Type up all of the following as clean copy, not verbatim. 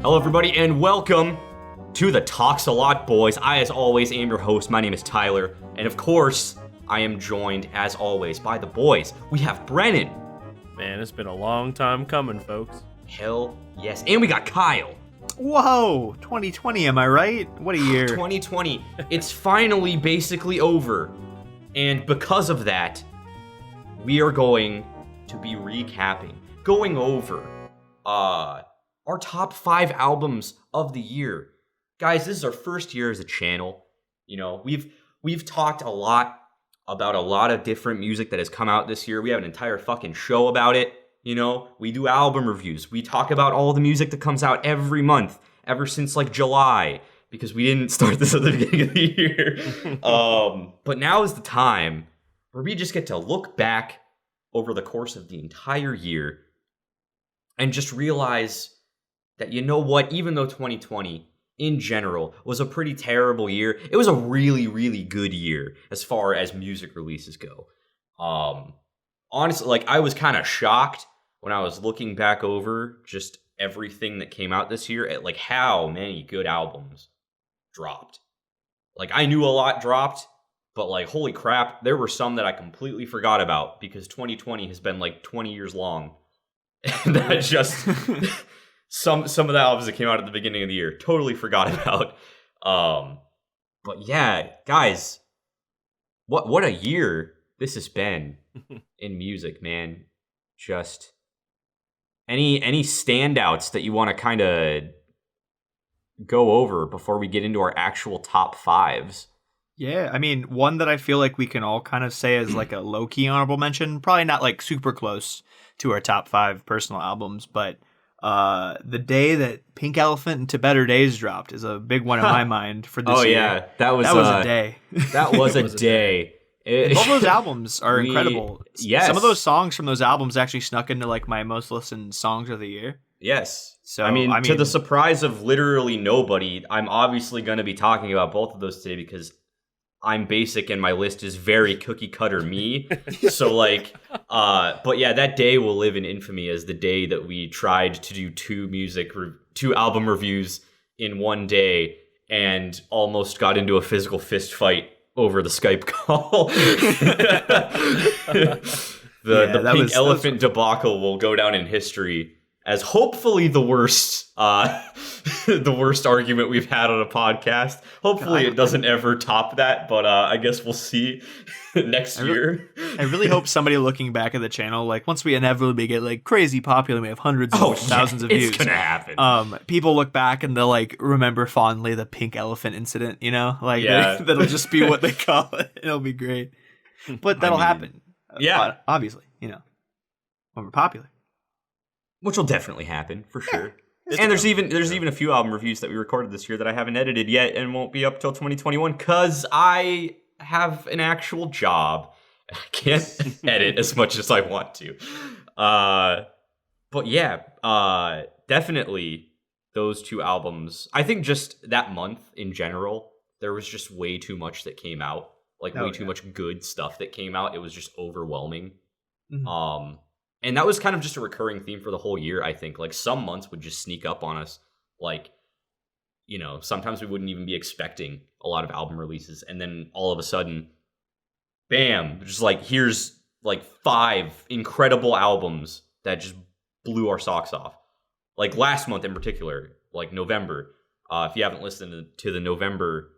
Hello, everybody, and welcome to the Talks a Lot Boys. I, as always, am your host. My name is Tyler, and of course, I am joined, as always, by the boys. We have Brennan. Man, it's been a long time coming, folks. Hell yes. And we got Kyle. Whoa, 2020, am I right? What a year. 2020. It's finally basically over. And because of that, we are going to be recapping, going over our top 5 albums of the year. Guys, this is our first year as a channel. You know, we've talked a lot about a lot of different music that has come out this year. We have an entire fucking show about it. You know, we do album reviews. We talk about all the music that comes out every month, ever since like July, because we didn't start this at the beginning of the year. But now is the time where we just get to look back over the course of the entire year and just realize that, you know what, even though 2020 in general was a pretty terrible year, it was a really, really good year as far as music releases go. Honestly, like, I was kind of shocked when I was looking back over just everything that came out this year at like how many good albums dropped. Like, I knew a lot dropped, but like, holy crap, there were some that I completely forgot about because 2020 has been like 20 years long. And that just some of the albums that came out at the beginning of the year totally forgot about. But yeah, guys, what a year this has been in music, man. Just any standouts that you want to kind of go over before we get into our actual top 5s? Yeah, I mean, one that I feel like we can all kind of say is like a low-key honorable mention, probably not like super close to our top 5 personal albums, but the day that Pink Elephant and To Better Days dropped is a big one in my mind for this year. Oh yeah, that was a day. That was a day. All those albums are incredible. Yes. Some of those songs from those albums actually snuck into like my most listened songs of the year. Yes. So I mean, to the surprise of literally nobody, I'm obviously going to be talking about both of those today because I'm basic and my list is very cookie cutter me. So like, but yeah, that day will live in infamy as the day that we tried to do 2 album reviews in one day and almost got into a physical fist fight over the Skype call. The Pink Elephant debacle will go down in history as hopefully the worst argument we've had on a podcast. Hopefully it doesn't ever top that, but I guess we'll see next year. I really hope somebody looking back at the channel, like once we inevitably get like crazy popular, we have hundreds of thousands of views. It's gonna happen. People look back and they'll like remember fondly the Pink Elephant incident, you know? Like that'll just be what they call it. It'll be great. But that'll happen. Yeah. Obviously, you know, when we're popular. Which will definitely happen, for sure. And there's even a few album reviews that we recorded this year that I haven't edited yet and won't be up till 2021 because I have an actual job. I can't edit as much as I want to. But yeah, definitely those 2 albums. I think just that month in general, there was just way too much that came out. Like way too much good stuff that came out. It was just overwhelming. Mm-hmm. And that was kind of just a recurring theme for the whole year, I think. Like, some months would just sneak up on us. Like, you know, sometimes we wouldn't even be expecting a lot of album releases. And then all of a sudden, bam, just like, here's like 5 incredible albums that just blew our socks off. Like, last month in particular, like November. If you haven't listened to the November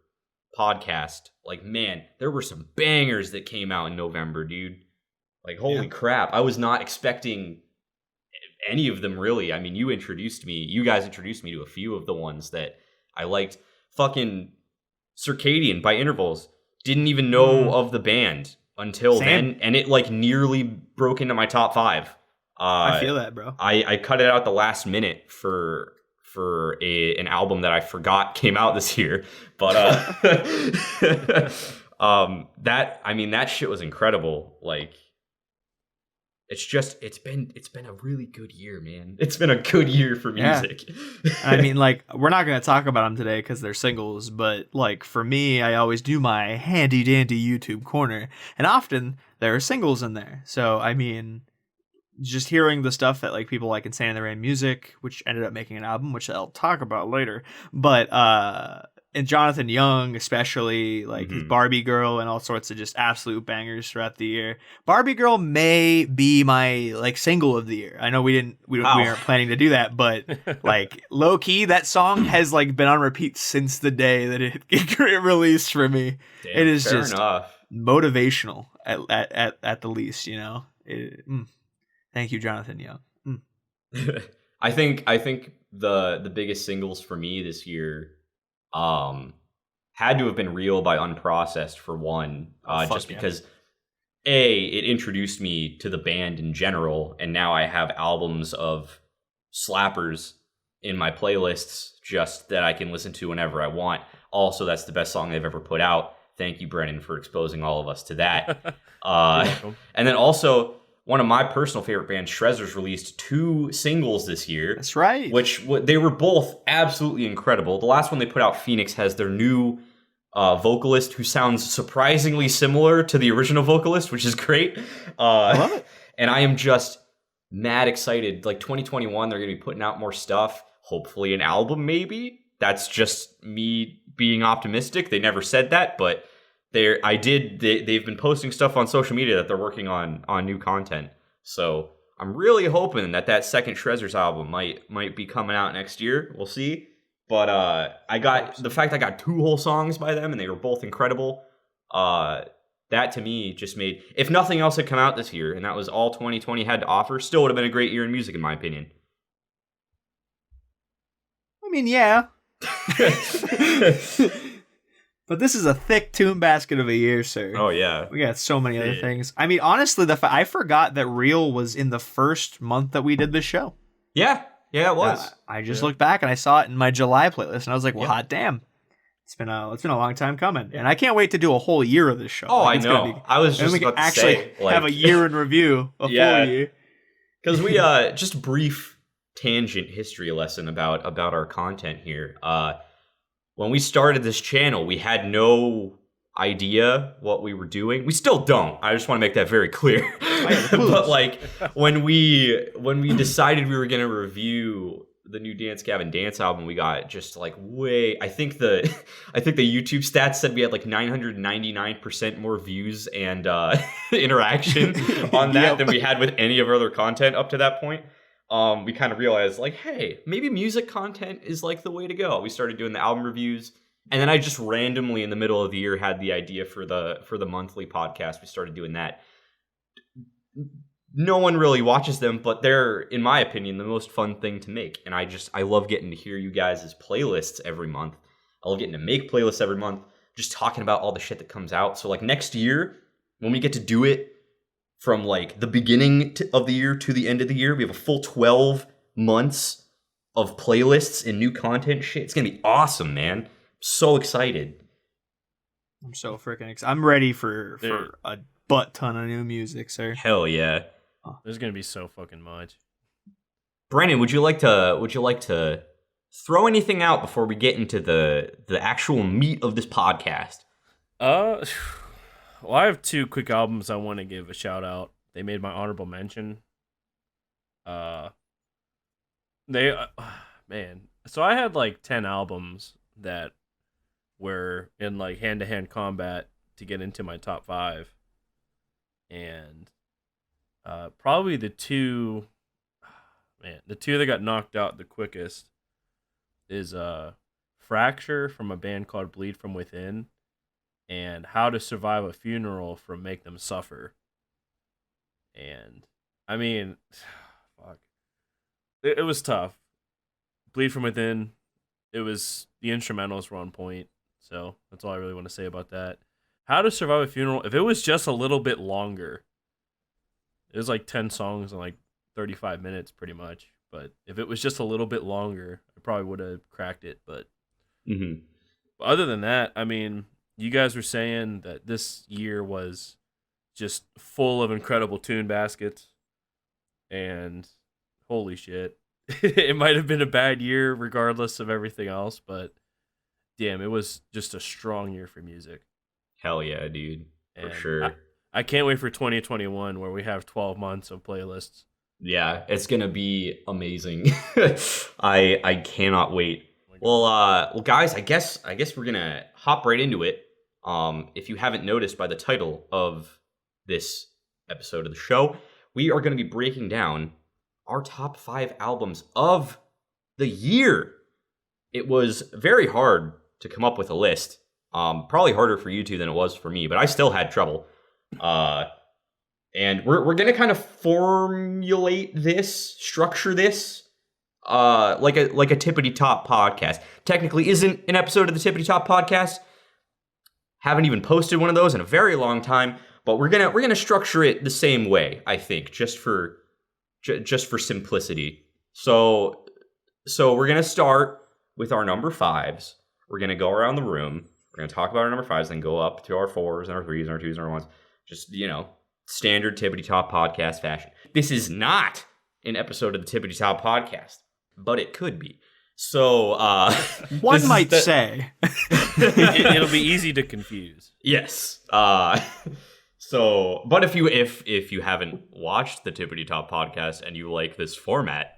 podcast, like, man, there were some bangers that came out in November, dude. Like, holy crap. I was not expecting any of them, really. I mean, you guys introduced me to a few of the ones that I liked. Fucking Circadian by Intervals. Didn't even know of the band until then. And it, like, nearly broke into my top 5. I feel that, bro. I cut it out at the last minute for an album that I forgot came out this year. But, that shit was incredible. Like, it's been a really good year, man. It's been a good year for music. Yeah. I mean, like, we're not going to talk about them today because they're singles, but like for me, I always do my handy dandy YouTube corner, and often there are singles in there. So I mean, just hearing the stuff that like people like Insane in the Rain Music, which ended up making an album, which I'll talk about later. But and Jonathan Young, especially like his Barbie Girl and all sorts of just absolute bangers throughout the year. Barbie Girl may be my like single of the year. I know we weren't planning to do that, but like low key, that song has like been on repeat since the day that it released for me. Damn, it is fair just enough. Motivational at the least, you know. Thank you, Jonathan Young. I think the biggest singles for me this year had to have been Real by Unprocessed for one, because it introduced me to the band in general, and now I have albums of slappers in my playlists just that I can listen to whenever I want. Also, that's the best song they've ever put out. Thank you, Brennan, for exposing all of us to that. And then also, one of my personal favorite bands, Shrezzers, released 2 singles this year. That's right. Which they were both absolutely incredible. The last one they put out, Phoenix, has their new vocalist who sounds surprisingly similar to the original vocalist, which is great. I love it. And I am just mad excited. Like 2021, they're going to be putting out more stuff. Hopefully an album, maybe. That's just me being optimistic. They never said that, but they've been posting stuff on social media that they're working on new content. So I'm really hoping that second Shrezzers album might be coming out next year. We'll see. But I got 2 whole songs by them, and they were both incredible. That to me just made, if nothing else had come out this year, and that was all 2020 had to offer, still would have been a great year in music, in my opinion. I mean, yeah. But this is a thick tune basket of a year, sir. Oh, yeah. We got so many other things. I mean, honestly, I forgot that Real was in the first month that we did this show. Yeah, it was. I just looked back and I saw it in my July playlist, and I was like, well, hot damn. It's been a long time coming. And I can't wait to do a whole year of this show. Oh, I know. I was just about to say. Have a year in review, full year. Because we, just a brief tangent history lesson about our content here. When we started this channel, we had no idea what we were doing. We still don't. I just want to make that very clear. But like when we decided we were going to review the new Dance Gavin Dance album, we got just like I think the YouTube stats said we had like 999% more views and interaction on that than we had with any of our other content up to that point. We kind of realized like, hey, maybe music content is like the way to go. We started doing the album reviews, and then I just randomly in the middle of the year had the idea for the monthly podcast. We started doing that. No one really watches them, but they're, in my opinion, the most fun thing to make. And I love getting to hear you guys' playlists every month. I love getting to make playlists every month, just talking about all the shit that comes out. So like next year, when we get to do it from like the beginning of the year to the end of the year, we have a full 12 months of playlists and new content shit. It's gonna be awesome, man. I'm so excited. I'm so freaking excited. I'm ready for a butt ton of new music, sir. Hell yeah. There's gonna be so fucking much. Brennan, would you like to throw anything out before we get into the actual meat of this podcast? Well, I have 2 quick albums I want to give a shout out. They made my honorable mention. Man, so I had like 10 albums that were in like hand-to-hand combat to get into my top 5, and probably the two that got knocked out the quickest is Fracture from a band called Bleed From Within, and How to Survive a Funeral from Make Them Suffer. And I mean, fuck, it was tough. Bleed From Within, the instrumentals were on point, so that's all I really want to say about that. How to Survive a Funeral, if it was just a little bit longer, it was like 10 songs in like 35 minutes pretty much, but if it was just a little bit longer, I probably would have cracked it. But other than that, I mean, you guys were saying that this year was just full of incredible tune baskets, and holy shit, it might have been a bad year regardless of everything else, but damn, it was just a strong year for music. Hell yeah, dude. For And sure. I can't wait for 2021 where we have 12 months of playlists Yeah, it's gonna be amazing. I cannot wait. Well, guys, I guess we're gonna hop right into it. If you haven't noticed by the title of this episode of the show, we are gonna be breaking down our top 5 albums of the year. It was very hard to come up with a list. Probably harder for you two than it was for me, but I still had trouble. And we're gonna kind of structure this, like a Tippity Top podcast. Technically, isn't an episode of the Tippity Top podcast. Haven't even posted one of those in a very long time, but we're gonna structure it the same way. I think just for simplicity. So we're gonna start with our number 5s. We're gonna go around the room. We're gonna talk about our number 5s, then go up to our 4s and our 3s and our 2s and our 1s. Just standard Tippity Top podcast fashion. This is not an episode of the Tippity Top podcast, but it could be. So, one might say. It'll be easy to confuse. Yes. So, but if you haven't watched the Tippity Top podcast and you like this format,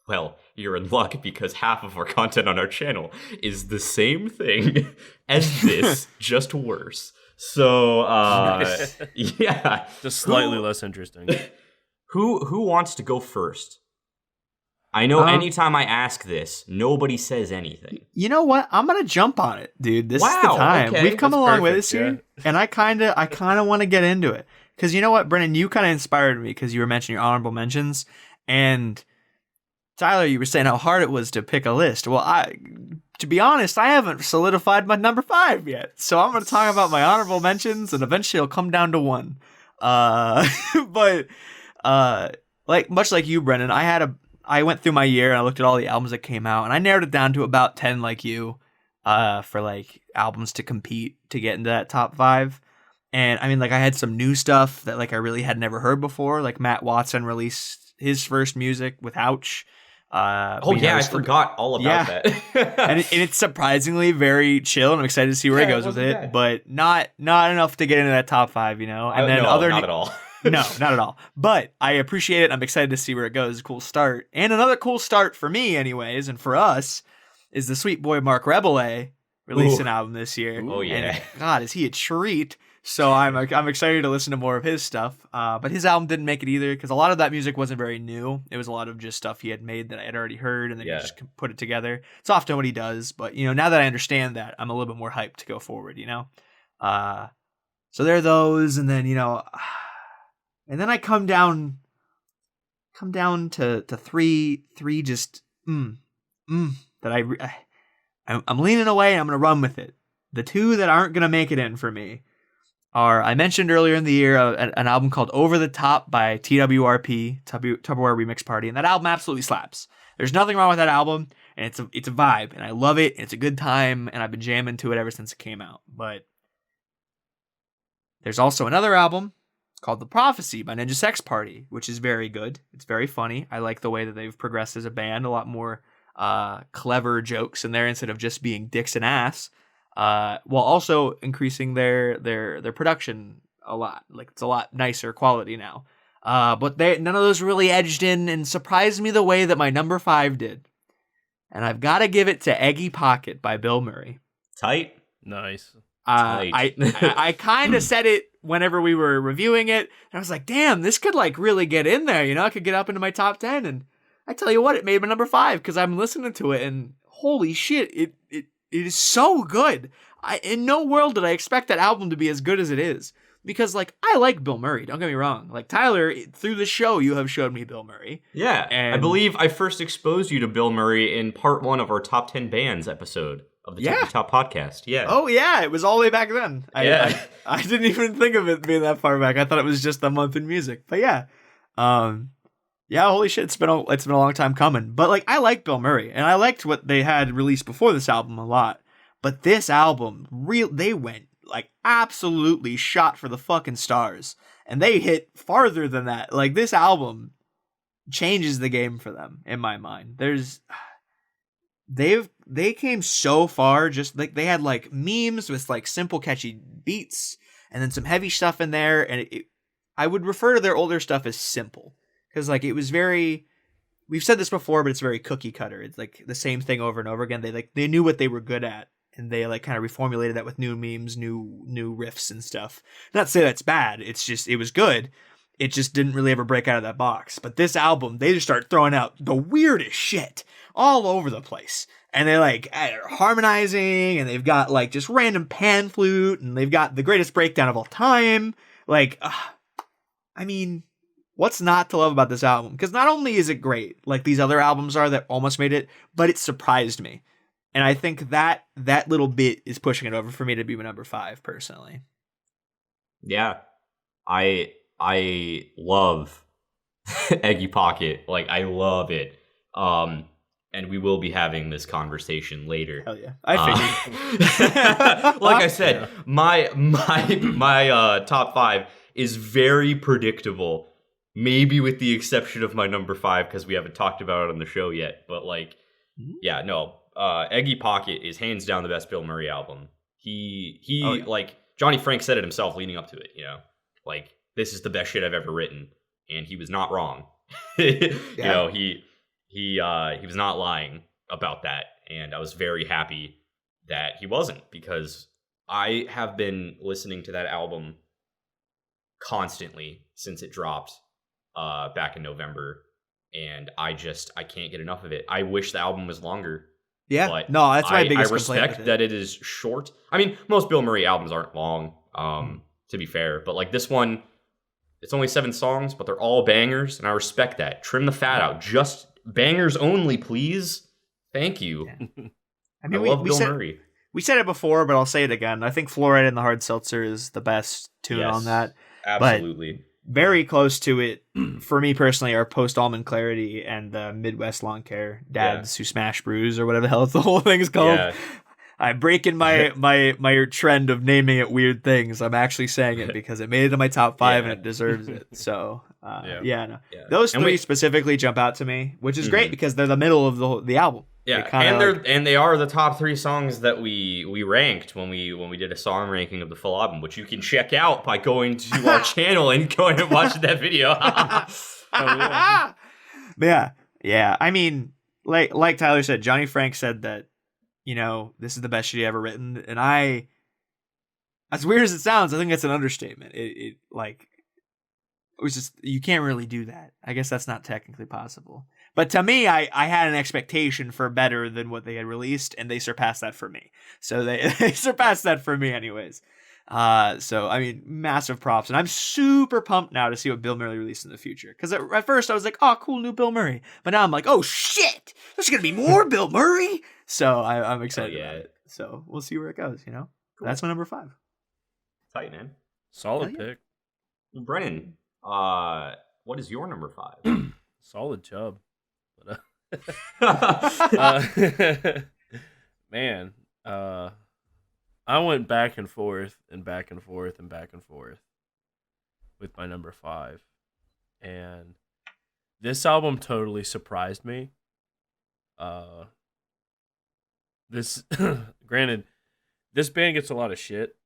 well, you're in luck because half of our content on our channel is the same thing as this, just worse. So, yeah. Just slightly less interesting. Who wants to go first? I know anytime I ask this, nobody says anything. You know what? I'm gonna jump on it, dude. This is the time. Okay. We've come That's a long way perfect, this year, and I kind of want to get into it because you know what, Brennan, you kind of inspired me because you were mentioning your honorable mentions, and Tyler, you were saying how hard it was to pick a list. Well, to be honest, I haven't solidified my number 5 yet, so I'm gonna talk about my honorable mentions, and eventually it'll come down to 1. But like much like you, Brennan, I went through my year and I looked at all the albums that came out, and I narrowed it down to about 10 like you, for like albums to compete to get into that top 5. And I mean, like I had some new stuff that like I really had never heard before. Like Matt Watson released his first music with Ouch. I forgot all about that. and it's surprisingly very chill, and I'm excited to see where it goes with it. Bad. But not enough to get into that top 5, And then not at all. No, not at all. But I appreciate it. I'm excited to see where it goes. Cool start. And another cool start for me, anyways, and for us, is the sweet boy Mark Rebele released an album this year. Oh, yeah. And God, is he a treat. So I'm excited to listen to more of his stuff. But his album didn't make it either because a lot of that music wasn't very new. It was a lot of just stuff he had made that I had already heard, and then he just put it together. It's often what he does. But, now that I understand that, I'm a little bit more hyped to go forward, So there are those, and then, and then I come down to three just that I'm leaning away, and I'm gonna run with it. The 2 that aren't gonna make it in for me are, I mentioned earlier in the year, an album called Over the Top by TWRP, Tupperware Remix Party, and that album absolutely slaps. There's nothing wrong with that album, and it's a vibe, and I love it, and it's a good time, and I've been jamming to it ever since it came out. But there's also another album called The Prophecy by Ninja Sex Party, which is very good. It's very funny. I like the way that they've progressed as a band. A lot more clever jokes in there instead of just being dicks and ass, while also increasing their production a lot. Like, it's a lot nicer quality now. But none of those really edged in and surprised me the way that my number 5 did. And I've got to give it to Eggy Pocket by Bill Murray. Tight. Nice. I kind of said it whenever we were reviewing it, and I was like, damn, this could like really get in there, I could get up into my top 10, and I tell you what, it made my number 5 because I'm listening to it, and holy shit, it is so good. In no world did I expect that album to be as good as it is, because like I like Bill Murray, don't get me wrong. Like Tyler, through the show, you have showed me Bill Murray. Yeah, and I believe I first exposed you to Bill Murray in part 1 of our top 10 bands episode of the Tippity Top podcast. Yeah. Oh yeah, it was all the way back then. I didn't even think of it being that far back. I thought it was just a month in music. But yeah, holy shit, it's been a long time coming. But like, I like Bill Murray, and I liked what they had released before this album a lot. But this album, they went like absolutely shot for the fucking stars, and they hit farther than that. Like, this album changes the game for them in my mind. They came so far, just like they had like memes with like simple catchy beats and then some heavy stuff in there, and I would refer to their older stuff as simple because like it was very. We've said this before, but it's very cookie cutter. It's like the same thing over and over again. They knew what they were good at, and they like kind of reformulated that with new memes, new riffs and stuff. Not to say that's bad. It's just it was good. It just didn't really ever break out of that box. But this album, they just start throwing out the weirdest shit all over the place. And they like are harmonizing, and they've got like just random pan flute, and they've got the greatest breakdown of all time. Like, I mean, what's not to love about this album? Because not only is it great, like these other albums are that almost made it, but it surprised me. And I think that little bit is pushing it over for me to be my number 5 personally. Yeah, I love Eggy Pocket. Like, I love it. And we will be having this conversation later. Hell yeah, I figured. Like I said, my top 5 is very predictable. Maybe with the exception of my number 5 because we haven't talked about it on the show yet. But like, yeah, no. Eggy Pocket is hands down the best Bill Murray album. He like Johnny Frank said it himself leading up to it. You know, like this is the best shit I've ever written, and he was not wrong. You know, he was not lying about that, and I was very happy that he wasn't, because I have been listening to that album constantly since it dropped back in November, and I can't get enough of it. I wish the album was longer. Yeah, but no, that's my biggest I complaint respect that it is short. I mean, most Bill Murray albums aren't long, to be fair, but like this one, it's only 7 songs, but they're all bangers, and I respect that. Trim the fat out. Just bangers only, please. Thank you. Yeah. I mean, I love Bill Murray. We said it before, but I'll say it again. I think Fluoride and the Hard Seltzer is the best tune on that. Absolutely. But very close to it, for me personally, are Post Almond Clarity and the Midwest Lawn Care Dads Who Smash Brews, or whatever the hell the whole thing is called. Yeah. I'm breaking my trend of naming it weird things. I'm actually saying it because it made it in my top 5 and it deserves it. So, those 3 specifically jump out to me, which is great because they're the middle of the album. Yeah, and they are the top 3 songs that we ranked when we did a song ranking of the full album, which you can check out by going to our channel and going and watching that video. Yeah. I mean, like Tyler said, Johnny Frank said that, you know, this is the best shit he ever written, and as weird as it sounds, I think that's an understatement. It was just, you can't really do that. I guess that's not technically possible. But to me, I had an expectation for better than what they had released, and they surpassed that for me. So they surpassed that for me anyways. So, I mean, massive props. And I'm super pumped now to see what Bill Murray released in the future. Because at first I was like, oh, cool, new Bill Murray. But now I'm like, oh, shit, there's going to be more Bill Murray. So I'm excited about it. So we'll see where it goes, you know? Cool. That's my number 5. Tight, man. Solid pick. Brennan, what is your number 5? Solid Chubb. Man, I went back and forth and back and forth and back and forth with my number 5, and this album totally surprised me. This granted, this band gets a lot of shit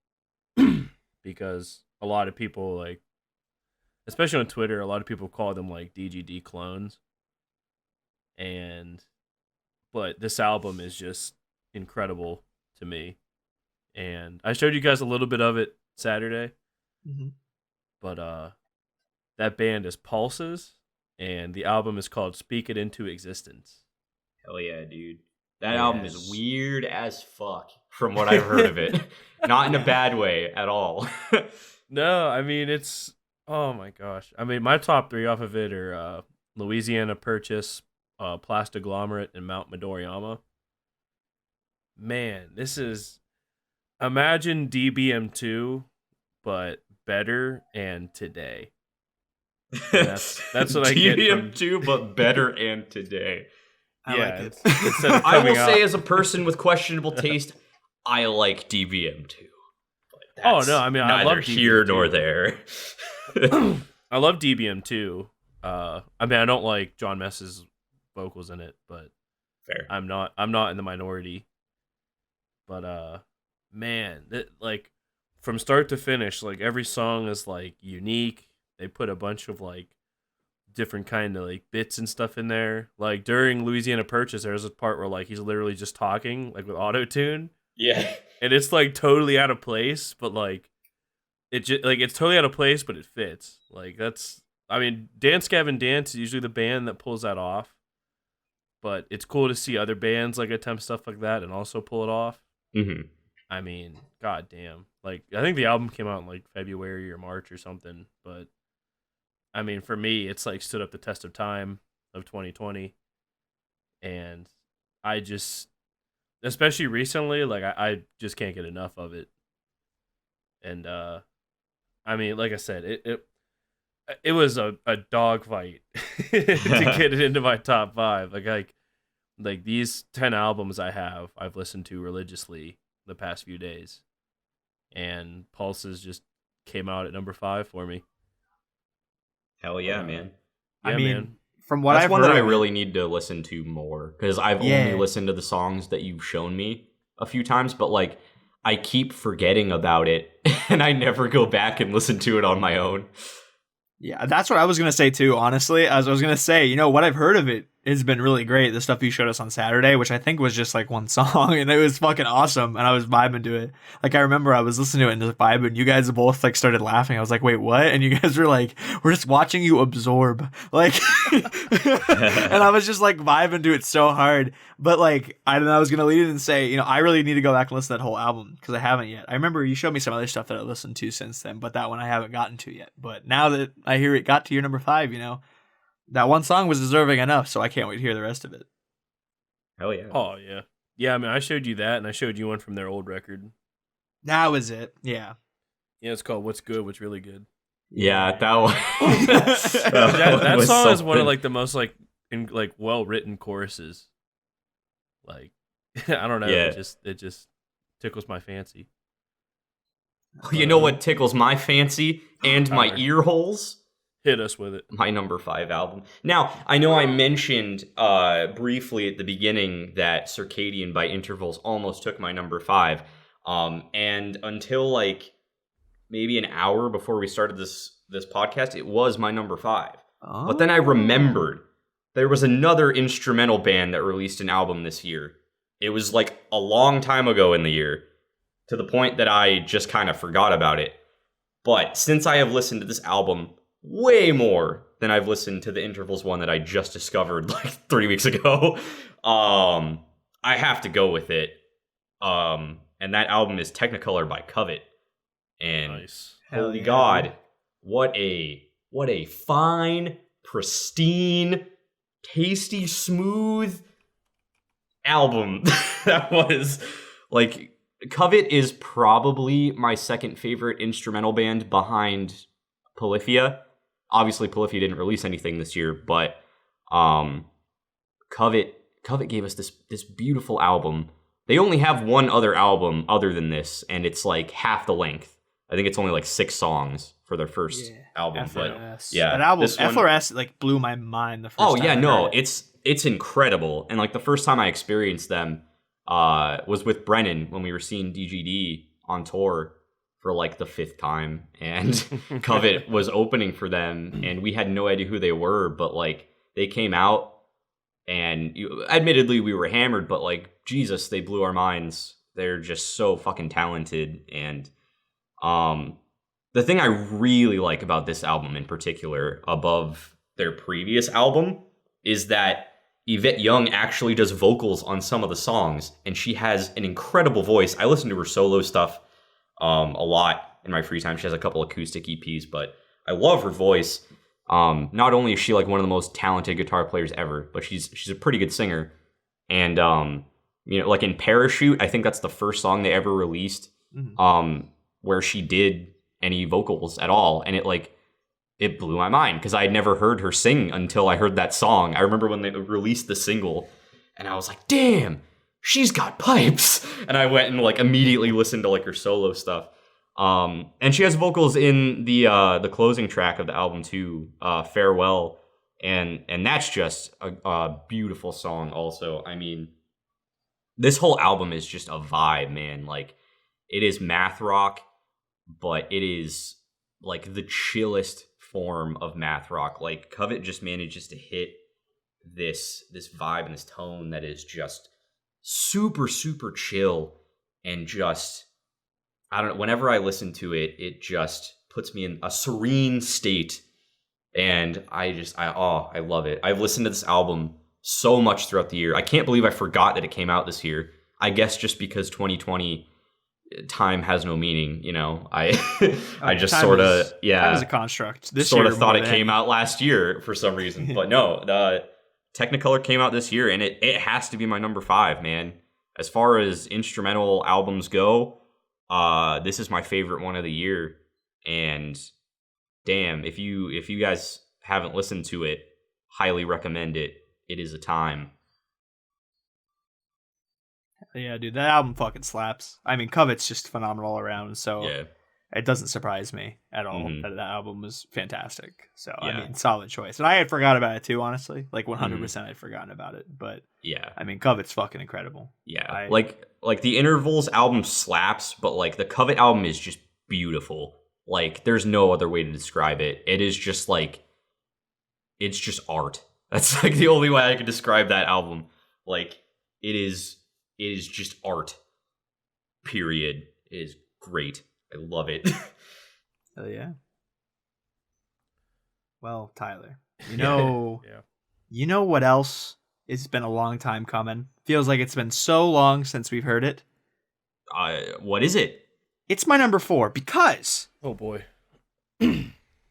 because a lot of people, like, especially on Twitter, a lot of people call them like DGD clones. But this album is just incredible to me. And I showed you guys a little bit of it Saturday. Mm-hmm. But that band is Pulses, and the album is called Speak It Into Existence. Hell yeah, dude. That album is weird as fuck from what I've heard of it. Not in a bad way at all. No, I mean, it's, oh my gosh. I mean, my top 3 off of it are Louisiana Purchase, Plastaglomerate, and Mount Midoriyama. Man, this is, imagine DBM2, but better and today. And that's what I get from DBM2, but better and today. I like it. I will say, as a person with questionable taste, I like DBM2. Oh no, I mean, I love DBM2. Here nor there. I love DBM2. I mean, I don't like John Mess's vocals in it, but fair. I'm not in the minority. But man, like from start to finish, like every song is like unique. They put a bunch of like different kind of like bits and stuff in there. Like during Louisiana Purchase, there's a part where like he's literally just talking like with auto tune, Yeah. and it's like totally out of place, but like it's totally out of place, but it fits. Like that's, I mean, Dance Gavin Dance is usually the band that pulls that off, but it's cool to see other bands like attempt stuff like that and also pull it off. Mm-hmm. I mean, goddamn. Like, I think the album came out in like February or March or something, but I mean, for me, it's like stood up the test of time of 2020, and I just, especially recently, like I just can't get enough of it. And I mean, like I said, it was a dogfight to get it into my top 5. Like these 10 albums I've listened to religiously the past few days, and Pulses just came out at number 5 for me. Hell yeah, man. Yeah, I mean, man. from what That's I've one heard, that I really need to listen to more, because I've only listened to the songs that you've shown me a few times, but like I keep forgetting about it and I never go back and listen to it on my own. Yeah, that's what I was going to say too, honestly. As I was going to say, you know, what I've heard of it has been really great. The stuff you showed us on Saturday, which I think was just like one song, and it was fucking awesome, and I was vibing to it. Like, I remember I was listening to it and just vibing, and you guys both like started laughing. I was like, wait, what? And you guys were like, we're just watching you absorb. Like, and I was just like vibing to it so hard. But like, I was going to lead it and say, you know, I really need to go back and listen to that whole album, because I haven't yet. I remember you showed me some other stuff that I listened to since then, but that one I haven't gotten to yet. But now that I hear it got to your number 5, you know, that one song was deserving enough, so I can't wait to hear the rest of it. Hell yeah. Oh, yeah. Yeah, I mean, I showed you that, and I showed you one from their old record. That was it. Yeah. Yeah, it's called What's Good, What's Really Good. Yeah, that one. that was song is one of something. like the most like well written choruses. Like, I don't know, Yeah. it just tickles my fancy. You know what tickles my fancy and my Alright. ear holes? Hit us with it. My number 5 album. Now, I know I mentioned briefly at the beginning that Circadian by Intervals almost took my number 5. And until like maybe an hour before we started this podcast, it was my number 5. Oh. But then I remembered there was another instrumental band that released an album this year. It was like a long time ago in the year, to the point that I just kind of forgot about it. But since I have listened to this album way more than I've listened to the Intervals one that I just discovered like 3 weeks ago, I have to go with it. And that album is Technicolor by Covet. And Nice. holy yeah, God, dude. what a fine, pristine, tasty, smooth album that was. Like, Covet is probably my second favorite instrumental band behind Polyphia. Obviously, Polyphia didn't release anything this year, but Covet gave us this beautiful album. They only have one other album other than this, and it's like half the length. I think it's only like 6 songs for their first album. But FRS. yeah, that album, this one- FRS, like blew my mind the first oh time. yeah, I no, heard it. it's incredible. And like the first time I experienced them was with Brennan when we were seeing DGD on tour for like the 5th time, and Covet was opening for them, and we had no idea who they were, but like they came out, and admittedly we were hammered, but like Jesus, they blew our minds. They're just so fucking talented. And the thing I really like about this album in particular, above their previous album, is that Yvette Young actually does vocals on some of the songs, and she has an incredible voice. I listen to her solo stuff a lot in my free time. She has a couple acoustic EPs, but I love her voice. Not only is she like one of the most talented guitar players ever, but she's a pretty good singer. And you know, like in Parachute, I think that's the first song they ever released where she did any vocals at all, and it blew my mind because I had never heard her sing until I heard that song. I remember when they released the single, and I was like, damn, she's got pipes. And I went and like immediately listened to like her solo stuff. And she has vocals in the closing track of the album too, Farewell. And that's just a beautiful song also. I mean, this whole album is just a vibe, man. Like, it is math rock, but it is like the chillest form of math rock. Like Covet just manages to hit this vibe and this tone that is just super, super chill, and just, I don't know, whenever I listen to it, it just puts me in a serene state, and I love it. I've listened to this album so much throughout the year. I can't believe I forgot that it came out this year. I guess just because 2020 time has no meaning, you know. I just sort of time is a construct. This sort year of thought it more came out last year for some reason, but no, the Technicolor came out this year, and it has to be my number 5, man. As far as instrumental albums go, this is my favorite one of the year. And damn, if you guys haven't listened to it, highly recommend it. It is a time. Yeah, dude, that album fucking slaps. I mean, Covet's just phenomenal all around, so Yeah. it doesn't surprise me at all Mhm. that album was fantastic. So, Yeah. I mean, solid choice. And I had forgot about it too, honestly. Like 100% I'd forgotten about it. But, Yeah. I mean, Covet's fucking incredible. Yeah. Like the Intervals album slaps, but like the Covet album is just beautiful. Like there's no other way to describe it. It is just like, it's just art. That's like the only way I can describe that album. Like it is just art. Period. It is great. I love it. Hell yeah. Well, Tyler, you know, Yeah. you know what else? It's been a long time coming. Feels like it's been so long since we've heard it. What is it? It's my number 4 because Oh boy.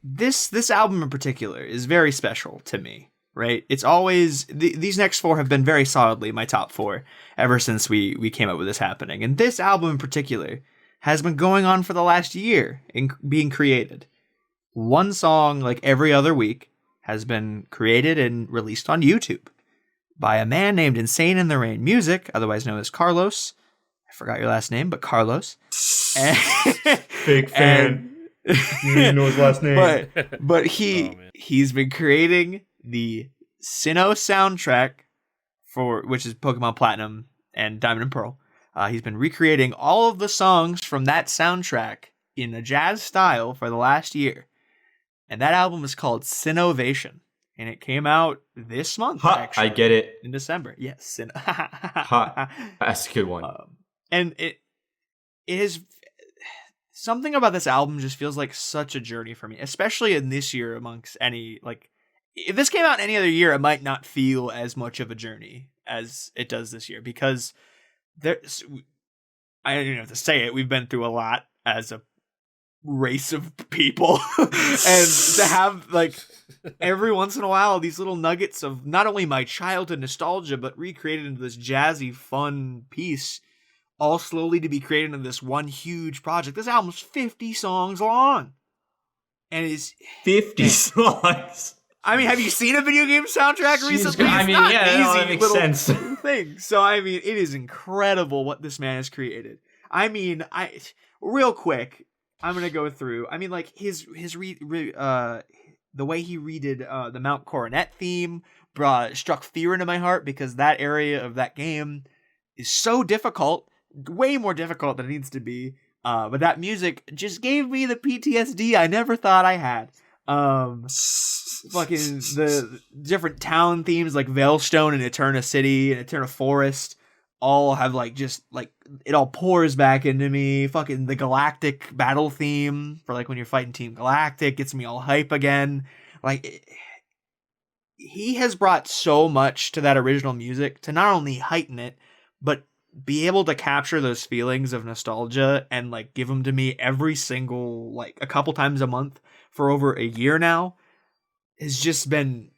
this album in particular is very special to me, right? It's always these next 4 have been very solidly my top 4 ever since we came up with this happening. And this album in particular has been going on for the last year in being created. One song like every other week has been created and released on YouTube by a man named Insane in the Rain Music, otherwise known as Carlos. I forgot your last name, but Carlos. Big fan. You didn't know his last name. But he's been creating the Sinnoh soundtrack which is Pokemon Platinum and Diamond and Pearl. He's been recreating all of the songs from that soundtrack in a jazz style for the last year. And that album is called Sinnovation. And it came out this month, actually. I get it. In December. Yes. That's a good one. And it is... Something about this album just feels like such a journey for me, especially in this year amongst any, like... If this came out any other year, it might not feel as much of a journey as it does this year. Because I don't even have to say it, we've been through a lot as a race of people. And to have, like, every once in a while, these little nuggets of not only my childhood nostalgia, but recreated into this jazzy, fun piece, all slowly to be created into this one huge project. This album's 50 songs long. And it's 50 songs. I mean, have you seen a video game soundtrack recently? I mean, that makes sense. Thing. So, I mean, it is incredible what this man has created. I mean, real quick, I'm gonna go through. I mean, like the way he redid the Mount Coronet theme struck fear into my heart, because that area of that game is so difficult, way more difficult than it needs to be. But that music just gave me the PTSD I never thought I had. Fucking the different town themes like Veilstone and Eterna City and Eterna Forest all have like just like it all pours back into me. Fucking the Galactic battle theme for like when you're fighting Team Galactic gets me all hype again. Like he has brought so much to that original music to not only heighten it, but be able to capture those feelings of nostalgia and like give them to me every single, like a couple times a month for over a year now, has just been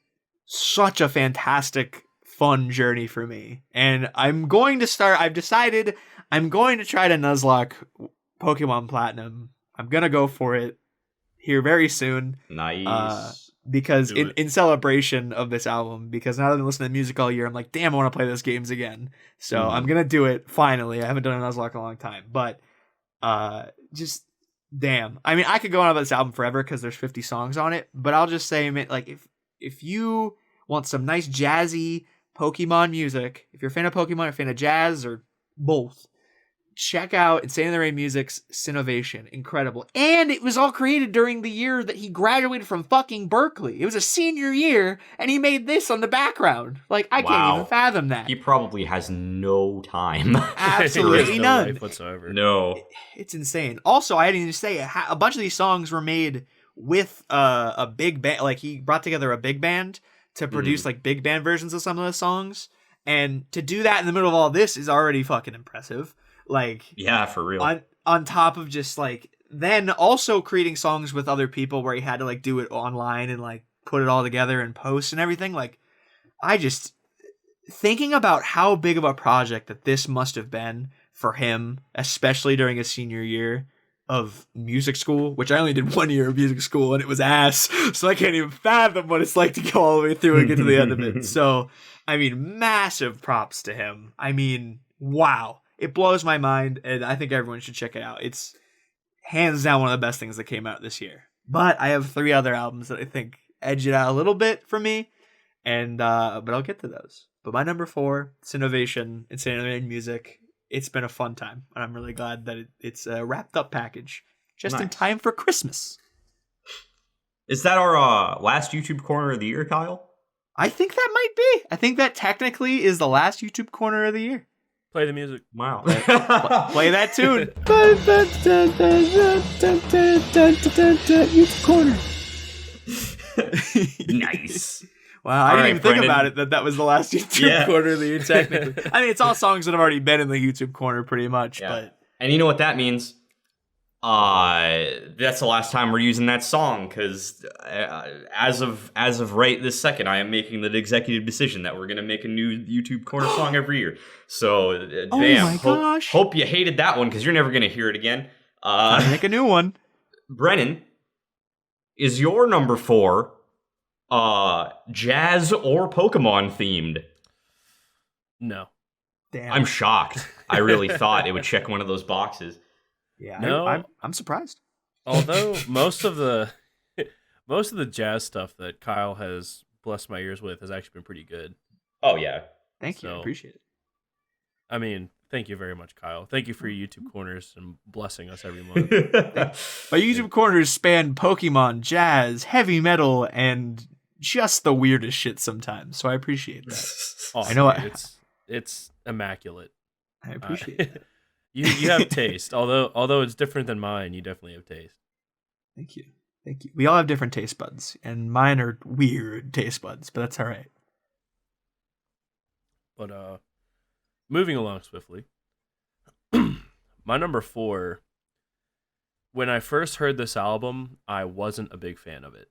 such a fantastic, fun journey for me. And I've decided I'm going to try to Nuzlocke Pokemon Platinum. I'm going to go for it here very soon. Nice. Because in celebration of this album, because now that I've been listening to music all year, I'm like, damn, I want to play those games again. So I'm going to do it finally. I haven't done a Nuzlocke in a long time, but just damn. I mean, I could go on about this album forever because there's 50 songs on it, but I'll just say, like, if you want some nice jazzy Pokemon music, if you're a fan of Pokemon or a fan of jazz or both, check out Insane in the Rain Music's Synovation. Incredible. And it was all created during the year that he graduated from fucking Berkeley. It was a senior year, and he made this on the background. Like, I can't even fathom that. He probably has no time. Absolutely no none. life whatsoever. No. It's insane. Also, I didn't even say a bunch of these songs were made with a big band. Like, he brought together a big band to produce like big band versions of some of the songs. And to do that in the middle of all this is already fucking impressive. Like, yeah, for real. On top of just like then also creating songs with other people where he had to like do it online and like put it all together and post and everything. Like, I just thinking about how big of a project that this must have been for him, especially during his senior year of music school, which I only did 1 year of music school and it was ass. So I can't even fathom what it's like to go all the way through and get to the end of it. So, I mean, massive props to him. I mean, wow. It blows my mind, and I think everyone should check it out. It's hands down one of the best things that came out this year. But I have 3 other albums that I think edge it out a little bit for me, and but I'll get to those. But my number 4, it's Innovation, it's Innovation Music. It's been a fun time, and I'm really glad that it's a wrapped up package just in time for Christmas. Is that our last YouTube corner of the year, Kyle? I think that might be. I think that technically is the last YouTube corner of the year. Play the music. Wow. Play that tune. YouTube corner. Nice. Wow, I didn't even think about it that was the last YouTube corner of the year, technically. I mean, it's all songs that have already been in the YouTube corner pretty much, but... And you know what that means? That's the last time we're using that song, because as of right this second, I am making the executive decision that we're going to make a new YouTube corner song every year. So, my gosh. Hope you hated that one, because you're never going to hear it again. Make a new one. Brennan, is your number 4 jazz or Pokemon themed? No. Damn. I'm shocked. I really thought it would check one of those boxes. Yeah, no, I'm surprised. Although most of the jazz stuff that Kyle has blessed my ears with has actually been pretty good. Oh yeah, thank you. I appreciate it. I mean, thank you very much, Kyle. Thank you for your YouTube corners and blessing us every month. My YouTube corners span Pokemon, jazz, heavy metal, and just the weirdest shit sometimes. So I appreciate that. Oh, I know it's immaculate. I appreciate that. You have taste. Although it's different than mine, you definitely have taste. Thank you. We all have different taste buds, and mine are weird taste buds, but that's all right. But moving along swiftly, my number 4. When I first heard this album, I wasn't a big fan of it.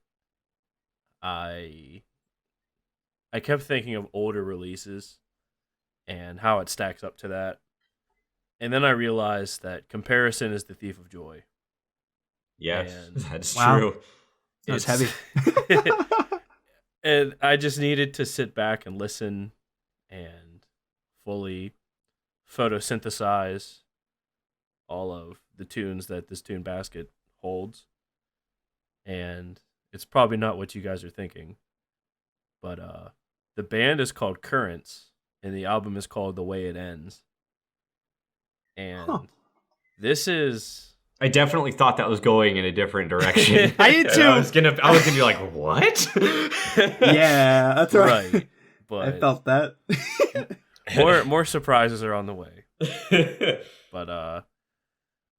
I kept thinking of older releases and how it stacks up to that. And then I realized that comparison is the thief of joy. Yes, that's wow. true. That's heavy. And I just needed to sit back and listen and fully photosynthesize all of the tunes that this tune basket holds. And it's probably not what you guys are thinking. But the band is called Currents, and the album is called The Way It Ends. And this is... I definitely thought that was going in a different direction. I did too. I was gonna be like, what? Yeah, that's right. But I felt that. more surprises are on the way. But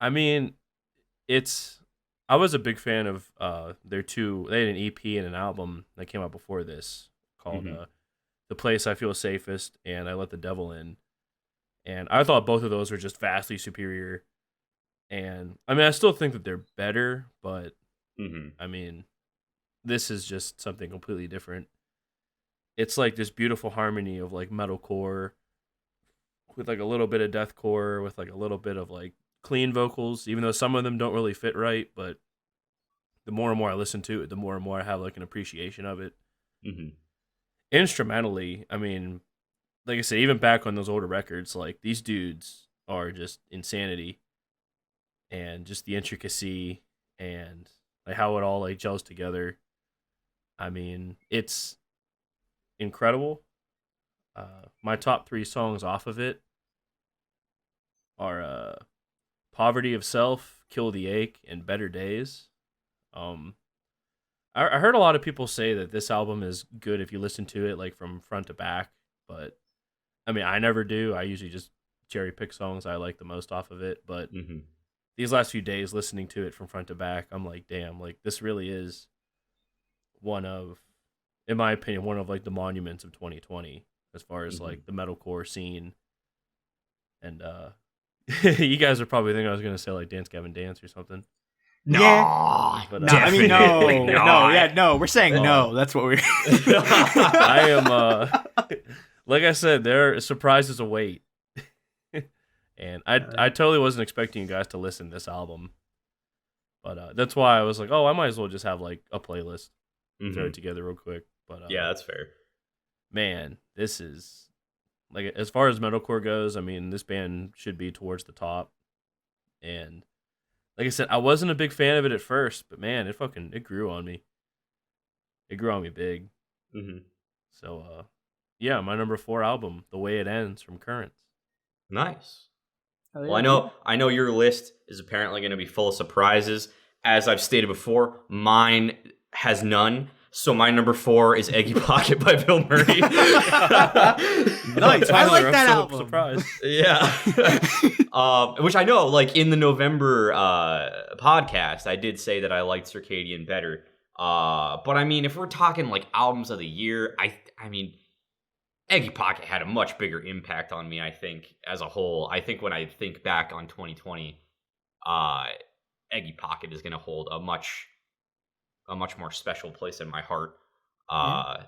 I mean, I was a big fan of they had an EP and an album that came out before this called The Place I Feel Safest and I Let the Devil In. And I thought both of those were just vastly superior. And I mean, I still think that they're better, but I mean, this is just something completely different. It's like this beautiful harmony of like metalcore with like a little bit of deathcore with like a little bit of like clean vocals, even though some of them don't really fit right. But the more and more I listen to it, the more and more I have like an appreciation of it. Instrumentally, I mean, like I said, even back on those older records, like these dudes are just insanity. And just the intricacy and like how it all like gels together. I mean, it's incredible. My top 3 songs off of it are Poverty of Self, Kill the Ache, and Better Days. I heard a lot of people say that this album is good if you listen to it like from front to back, but I mean, I never do. I usually just cherry pick songs I like the most off of it, but these last few days listening to it from front to back, I'm like, damn, like this really is one of, in my opinion, one of like the monuments of 2020 as far as like the metalcore scene. And you guys are probably thinking I was gonna say like Dance Gavin Dance or something. No, yeah. But, no, I mean no. We're saying Oh. no. That's what we're. I am like I said, there surprises await. And I totally wasn't expecting you guys to listen to this album. But that's why I was like, oh, I might as well just have like a playlist, throw it together real quick. But yeah, that's fair. Man, this is like, as far as metalcore goes, I mean, this band should be towards the top. And like I said, I wasn't a big fan of it at first, but man, it grew on me. It grew on me big. So yeah, my number 4 album, The Way It Ends, from Currents. Nice. Oh, yeah. Well, I know your list is apparently going to be full of surprises. As I've stated before, mine has none. So my number 4 is Eggy Pocket by Bill Murray. Nice. I like that album. Surprised. Yeah. Which I know, like in the November podcast, I did say that I liked Circadian better. But I mean, if we're talking like albums of the year, I mean, Eggy Pocket had a much bigger impact on me, I think, as a whole. I think when I think back on 2020, Eggy Pocket is going to hold a much more special place in my heart.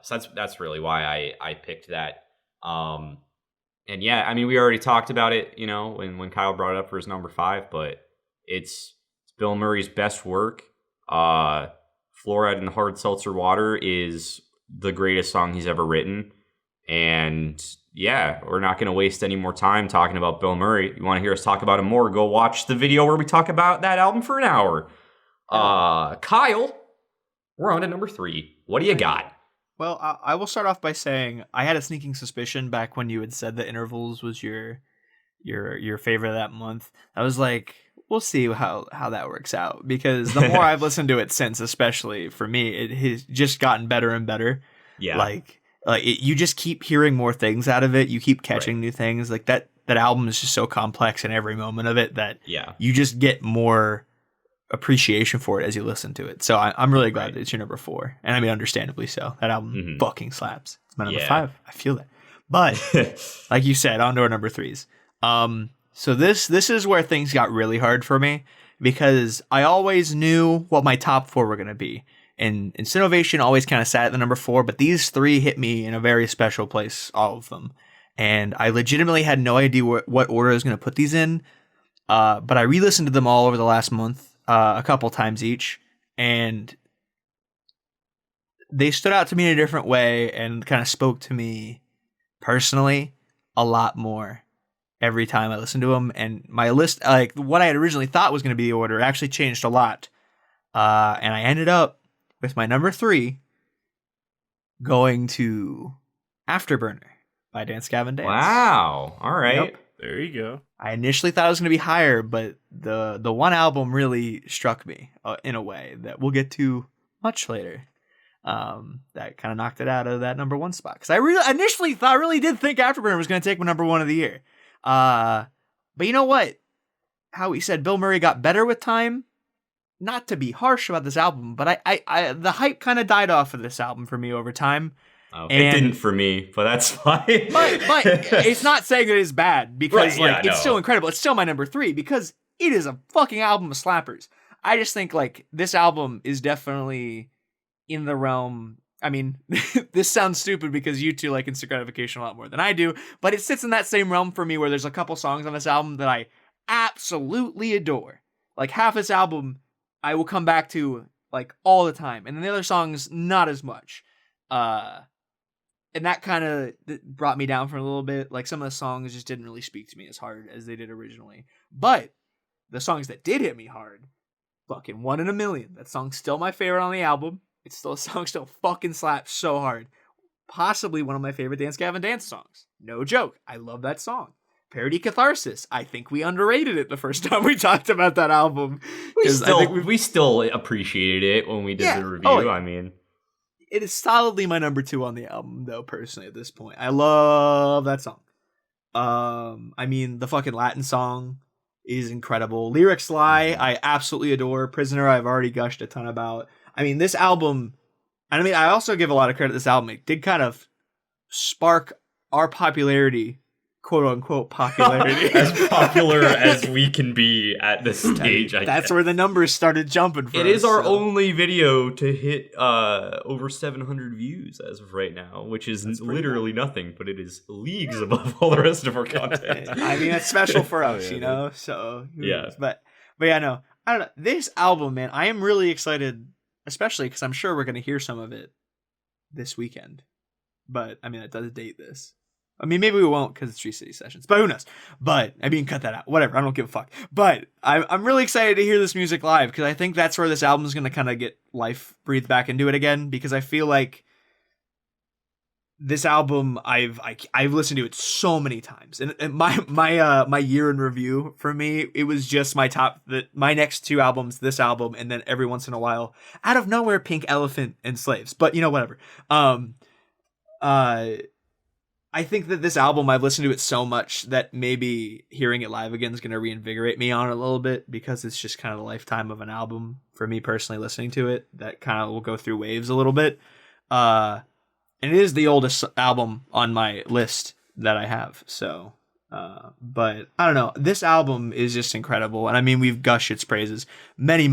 So that's really why I picked that. And yeah, I mean, we already talked about it, you know, when Kyle brought it up for his number 5, but it's Bill Murray's best work. Fluoride in the Hard Seltzer Water is the greatest song he's ever written. And yeah, we're not going to waste any more time talking about Bill Murray. You want to hear us talk about him more, go watch the video where we talk about that album for an hour. Kyle, we're on to number 3. What do you got? Well, I will start off by saying I had a sneaking suspicion back when you had said that Intervals was your favorite of that month. I was like, we'll see how that works out, because the more I've listened to it since, especially for me, it has just gotten better and better. Yeah. Like you just keep hearing more things out of it. You keep catching new things. Like that album is just so complex in every moment of it that you just get more appreciation for it as you listen to it. So I'm really glad that it's your number 4, and I mean, understandably so. That album fucking slaps. It's my number 5. I feel that. But like you said, on to our number 3s. So this is where things got really hard for me, because I always knew what my top 4 were going to be. And Innovation always kind of sat at the number 4, but these 3 hit me in a very special place, all of them. And I legitimately had no idea what order I was going to put these in. But I re-listened to them all over the last month, a couple times each, and they stood out to me in a different way and kind of spoke to me personally a lot more every time I listened to them. And my list, like what I had originally thought was going to be the order, actually changed a lot. And I ended up with my number 3 going to Afterburner by Dance Gavin Dance. Wow. All right. Yep. There you go. I initially thought it was going to be higher, but the one album really struck me in a way that we'll get to much later. That kind of knocked it out of that number 1 spot. Because I initially really did think Afterburner was going to take my number 1 of the year. But you know what? How he said Bill Murray got better with time. Not to be harsh about this album, but I the hype kind of died off of this album for me over time. Oh, it didn't for me, but that's fine. but it's not saying that it's bad, because it's still incredible. It's still my number 3 because it is a fucking album of slappers. I just think like this album is definitely in the realm. I mean, this sounds stupid because you two like Instant Gratification a lot more than I do, but it sits in that same realm for me where there's a couple songs on this album that I absolutely adore. Like half this album I will come back to like all the time, and then the other songs not as much. And that kind of brought me down for a little bit. Like some of the songs just didn't really speak to me as hard as they did originally. But the songs that did hit me hard, fucking 1 in a Million. That song's still my favorite on the album. It's still a song still fucking slaps so hard. Possibly one of my favorite Dance Gavin Dance songs. No joke. I love that song. Parody Catharsis. I think we underrated it the first time we talked about that album. We still appreciated it when we did the review. I mean, it is solidly my number 2 on the album, though, personally, at this point. I love that song. I mean, the fucking Latin song is incredible. Lyrics lie, I absolutely adore. Prisoner, I've already gushed a ton about. I mean, this album, I mean, I also give a lot of credit to this album. It did kind of spark our popularity, quote unquote popularity. As popular as we can be at this stage. That's where the numbers started jumping for us. It is our only video to hit over 700 views as of right now, which is literally nothing, but it is leagues above all the rest of our content. I mean, it's special for us, you know? So, yeah. But yeah, no. I don't know. This album, man, I am really excited, especially because I'm sure we're going to hear some of it this weekend. But, I mean, that does date this. I mean, maybe we won't because it's Tree City Sessions, but who knows? But, I mean, cut that out. Whatever, I don't give a fuck. But I'm really excited to hear this music live because I think that's where this album is going to kind of get life breathed back into it again, because I feel like this album, I've listened to it so many times. And my year in review, for me, it was just my next 2 albums, this album, and then every once in a while, out of nowhere, Pink Elephant and Slaves. But, you know, whatever. I think that this album, I've listened to it so much that maybe hearing it live again is going to reinvigorate me on it a little bit, because it's just kind of the lifetime of an album for me personally listening to it that kind of will go through waves a little bit. And it is the oldest album on my list that I have. So, but I don't know. This album is just incredible. And I mean, we've gushed its praises many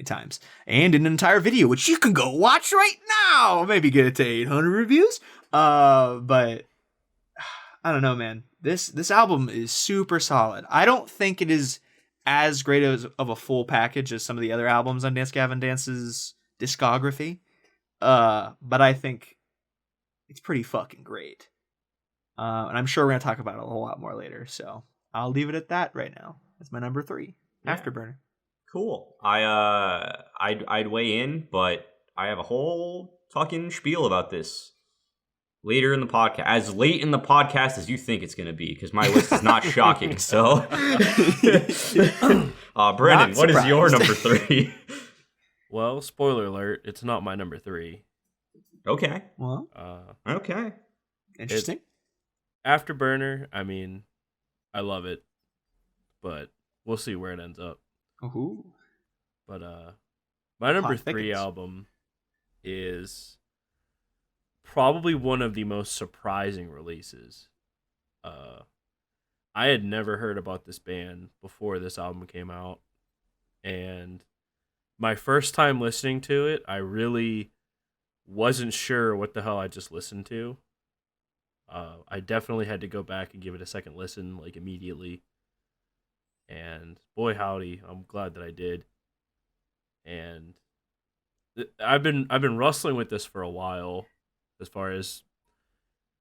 times, and an entire video, which you can go watch right now. Maybe get it to 800 reviews. But I don't know, man. This album is super solid. I don't think it is as great of a full package as some of the other albums on Dance Gavin Dance's discography. But I think it's pretty fucking great. And I'm sure we're gonna talk about it a whole lot more later. So I'll leave it at that right now. That's my number 3, Afterburner. Cool. I'd weigh in, but I have a whole fucking spiel about this later in the podcast, as late in the podcast as you think it's going to be, because my list is not shocking. So, Brennan, what is your number 3? Well, spoiler alert, it's not my number 3. Okay. Well, okay. Interesting. Afterburner, I mean, I love it, but we'll see where it ends up. Ooh. But my number 3 thickens. album is probably one of the most surprising releases. I had never heard about this band before this album came out, and my first time listening to it, I really wasn't sure what the hell I just listened to. I definitely had to go back and give it a second listen, like, immediately. And boy howdy, I'm glad that I did. And I've been wrestling with this for a while, as far as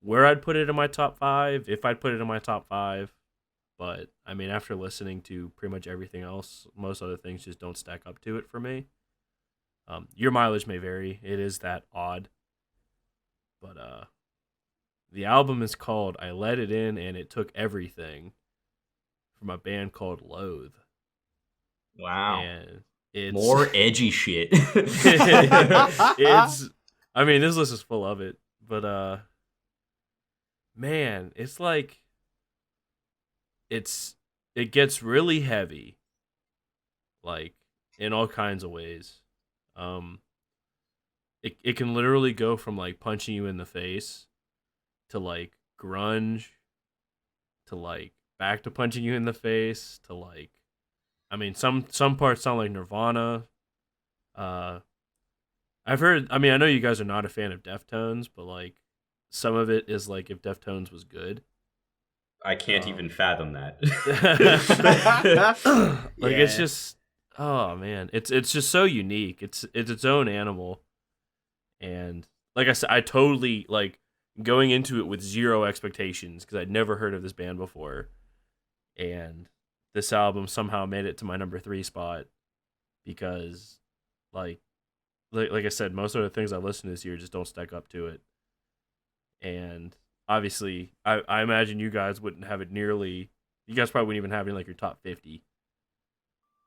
where I'd put it in my top 5, if I'd put it in my top 5. But, I mean, after listening to pretty much everything else, most other things just don't stack up to it for me. Your mileage may vary. It is that odd. But the album is called I Let It In and It Took Everything, from a band called Loathe. Wow. And it's more edgy shit. it's, I mean, this list is full of it, but man, it's like it gets really heavy, like, in all kinds of ways. It can literally go from, like, punching you in the face to, like, grunge to, like, back to punching you in the face to, like, I mean, some parts sound like Nirvana. I've heard, I mean, I know you guys are not a fan of Deftones, but, like, some of it is like if Deftones was good. I can't even fathom that. Like, it's just, oh man, it's just so unique. It's its own animal. And like I said, I totally, like, going into it with zero expectations because I'd never heard of this band before. And this album somehow made it to my number 3 spot because, like I said, most of the things I listened to this year just don't stack up to it. And obviously, I imagine you guys wouldn't have it nearly. You guys probably wouldn't even have it in like your top 50.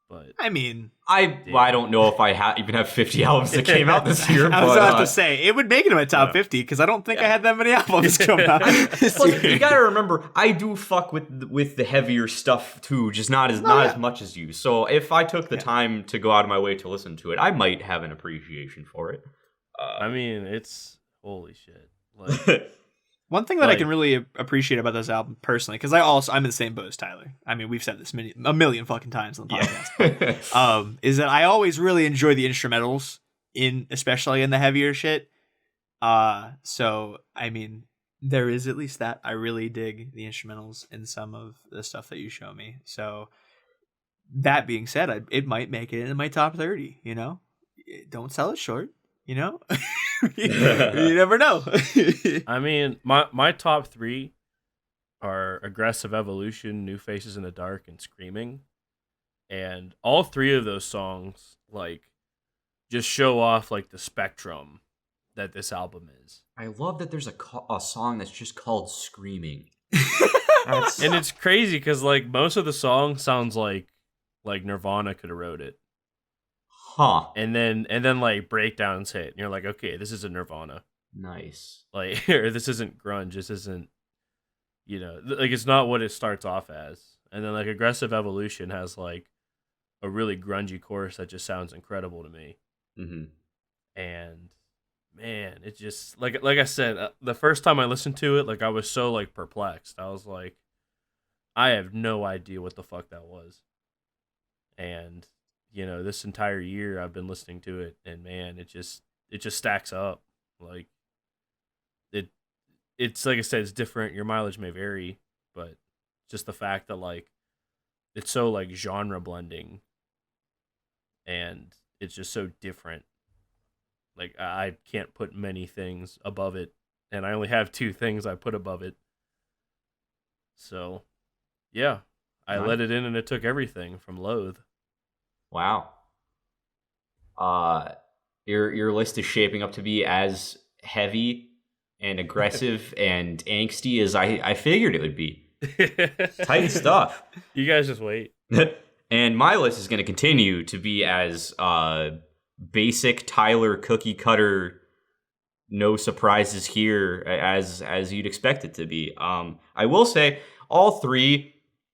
But I mean, I don't know if I even have 50 albums that came out this year. I was but, about to say it would make it in my top 50 because I don't think I had that many albums come out. Plus, you gotta remember, I do fuck with the heavier stuff too, just not as much as you. So if I took the time to go out of my way to listen to it, I might have an appreciation for it. I mean, it's holy shit. Like, one thing that I can really appreciate about this album personally, because I'm in the same boat as Tyler. I mean, we've said this a million fucking times on the podcast. But, is that I always really enjoy the instrumentals especially in the heavier shit. So I mean, there is at least that. I really dig the instrumentals in some of the stuff that you show me. So that being said, it might make it into my top 30. You know, don't sell it short. You know, you never know. I mean, my top 3 are Aggressive Evolution, New Faces in the Dark, and Screaming. And all 3 of those songs, like, just show off, like, the spectrum that this album is. I love that there's a song that's just called Screaming. And it's crazy because, like, most of the song sounds like Nirvana could have wrote it. Huh. And then like breakdowns hit, and you're like, okay, this isn't Nirvana. Nice. Like, or this isn't grunge. This isn't, like it's not what it starts off as. And then like Aggressive Evolution has like a really grungy chorus that just sounds incredible to me. Mm-hmm. And man, it just like I said, the first time I listened to it, like I was so like perplexed. I was like, I have no idea what the fuck that was. And this entire year I've been listening to it, and man, it just stacks up. Like it's like I said, it's different. Your mileage may vary, but just the fact that like it's so like genre blending, and it's just so different. Like I can't put many things above it, and I only have 2 things I put above it. So, yeah, I let it in, and it took everything from Loathe. Wow. Your list is shaping up to be as heavy and aggressive and angsty as I figured it would be. Tight stuff. You guys just wait. And my list is going to continue to be as basic Tyler cookie cutter, no surprises here as you'd expect it to be. I will say all 3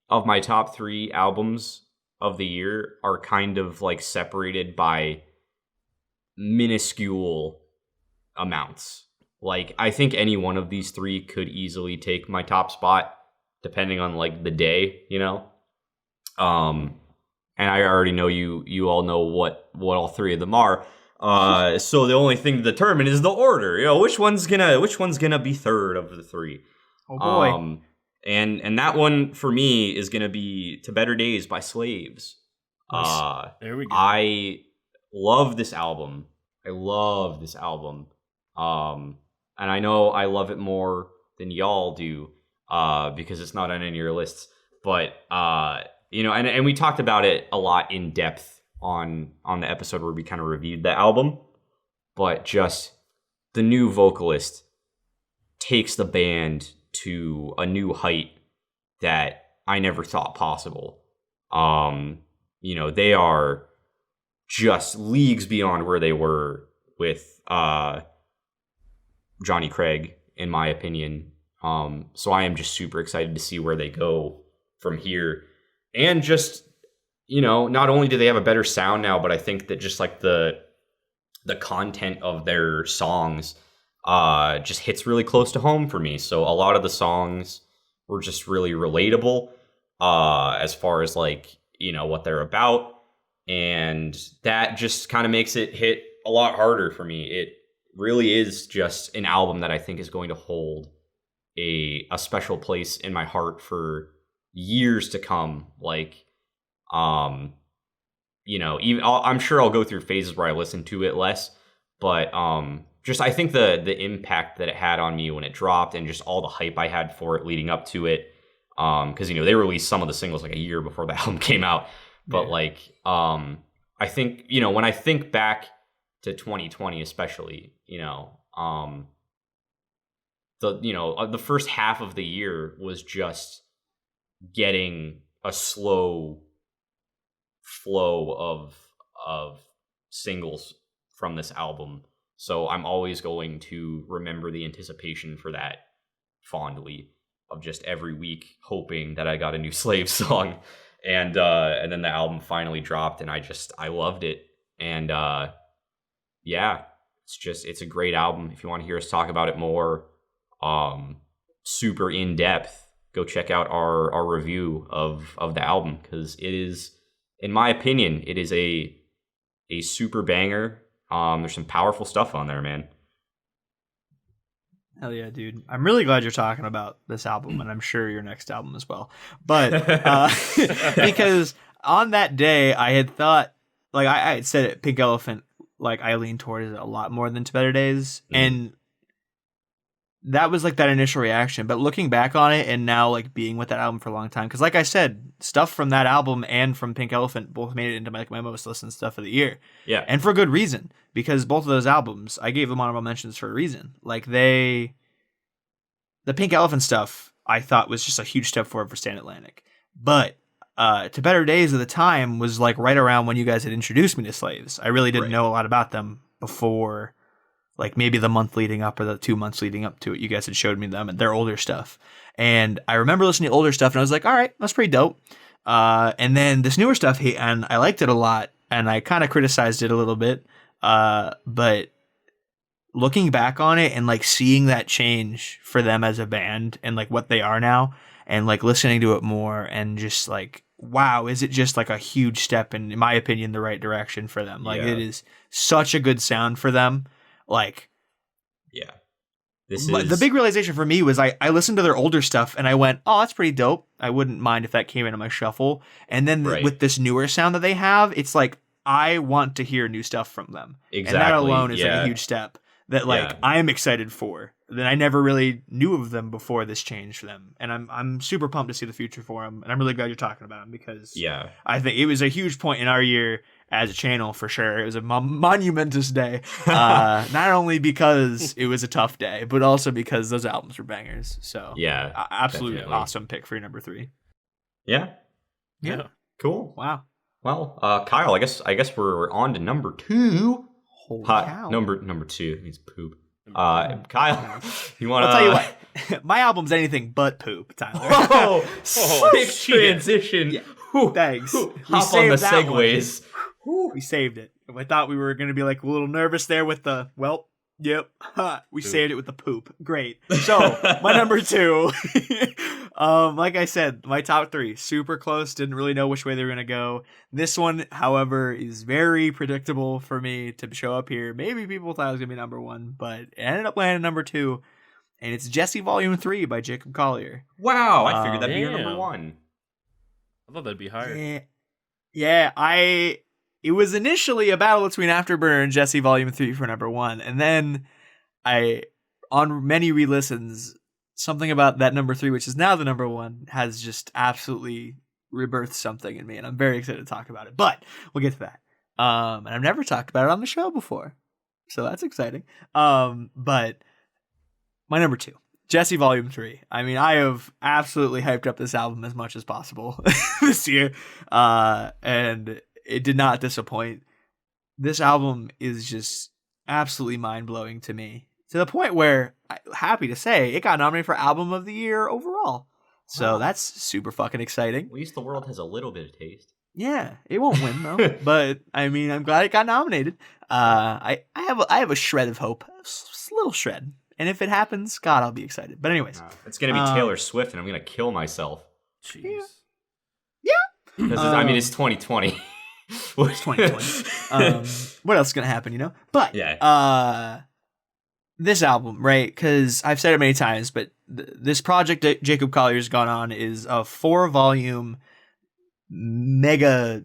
of my top 3 albums of the year are kind of like separated by minuscule amounts. Like I think any one of these 3 could easily take my top spot depending on like the day, And I already know you all know what all 3 of them are. So the only thing to determine is the order. Which one's gonna be third of the 3. Oh boy. And that one for me is gonna be "To Better Days" by Slaves. Nice. There we go. I love this album. And I know I love it more than y'all do, because it's not on any of your lists. But and we talked about it a lot in depth on the episode where we kind of reviewed the album. But just the new vocalist takes the band to a new height that I never thought possible. They are just leagues beyond where they were with Johnny Craig, in my opinion. So I am just super excited to see where they go from here. And just, not only do they have a better sound now, but I think that just like the content of their songs just hits really close to home for me. So a lot of the songs were just really relatable as far as like, what they're about. And that just kind of makes it hit a lot harder for me. It really is just an album that I think is going to hold a special place in my heart for years to come. Like, even I'm sure I'll go through phases where I listen to it less, but just I think the impact that it had on me when it dropped, and just all the hype I had for it leading up to it, because they released some of the singles like a year before the album came out. But I think when I think back to 2020, especially, the first half of the year was just getting a slow flow of singles from this album. So I'm always going to remember the anticipation for that fondly, of just every week hoping that I got a new Slave song. And then the album finally dropped, and I loved it. And yeah, it's a great album. If you want to hear us talk about it more, super in depth, go check out our review of the album, because it is, in my opinion, it is a super banger. There's some powerful stuff on there, man. Hell yeah, dude. I'm really glad you're talking about this album, and I'm sure your next album as well. But because on that day, I had thought, like I had said at Pink Elephant, like I leaned towards it a lot more than To Better Days. And that was like that initial reaction. But looking back on it, and now like being with that album for a long time, because like I said, stuff from that album and from Pink Elephant both made it into my most listened stuff of the year. Yeah. And for good reason, because both of those albums, I gave them honorable mentions for a reason. Like the Pink Elephant stuff, I thought was just a huge step forward for Stand Atlantic. But To Better Days at the time was like right around when you guys had introduced me to Slaves. I really didn't know a lot about them before, like maybe the month leading up or the 2 months leading up to it. You guys had showed me them and their older stuff. And I remember listening to older stuff and I was like, all right, that's pretty dope. And then this newer stuff, and I liked it a lot, and I kind of criticized it a little bit. But looking back on it and like seeing that change for them as a band and like what they are now, and like listening to it more, and just like, wow, is it just like a huge step in my opinion, the right direction for them? Like it is such a good sound for them. Like, yeah. The big realization for me was I listened to their older stuff and I went, oh, that's pretty dope. I wouldn't mind if that came into my shuffle. And then with this newer sound that they have, it's like, I want to hear new stuff from them. Exactly. And that alone is like a huge step that like I'm excited for, that I never really knew of them before this change for them. And I'm super pumped to see the future for them. And I'm really glad you're talking about them, because I think it was a huge point in our year as a channel for sure. It was a monumentous day. Not only because it was a tough day, but also because those albums were bangers. So absolutely definitely. Awesome pick for your number 3. Yeah. Cool. Wow. Well, Kyle, I guess we're on to number 2. Holy cow. Number 2 means poop. Kyle, you want to? I'll tell you what. My album's anything but poop, Tyler. Oh, sick transition. Yeah. Thanks. Hop on the segues. We saved it. I thought we were going to be like a little nervous there with the, we saved it with the poop. Great. So, my number 2, like I said, my top 3, super close. Didn't really know which way they were going to go. This one, however, is very predictable for me to show up here. Maybe people thought it was going to be number 1, but it ended up landing number 2. And it's Jesse Volume 3 by Jacob Collier. Wow, I figured that'd be your number 1. I thought that'd be higher. Yeah, it was initially a battle between Afterburner and Jesse Volume 3 for number 1. And then on many re-listens, something about that number 3, which is now the number 1, has just absolutely rebirthed something in me. And I'm very excited to talk about it. But we'll get to that. And I've never talked about it on the show before, so that's exciting. But my number 2, Jesse Volume 3. I mean, I have absolutely hyped up this album as much as possible this year. And it did not disappoint. This album is just absolutely mind-blowing to me, to the point where, I'm happy to say, it got nominated for Album of the Year overall. So that's super fucking exciting. At least the world has a little bit of taste. Yeah, it won't win though, but I mean, I'm glad it got nominated. I have a shred of hope, a little shred, and if it happens, God, I'll be excited. But anyways, it's gonna be Taylor Swift, and I'm gonna kill myself. Jeez. Yeah. Because I mean, it's 2020. It's 2020. What else is gonna happen, you know? But this album, right? Because I've said it many times, but this project that Jacob Collier's gone on is a 4-volume mega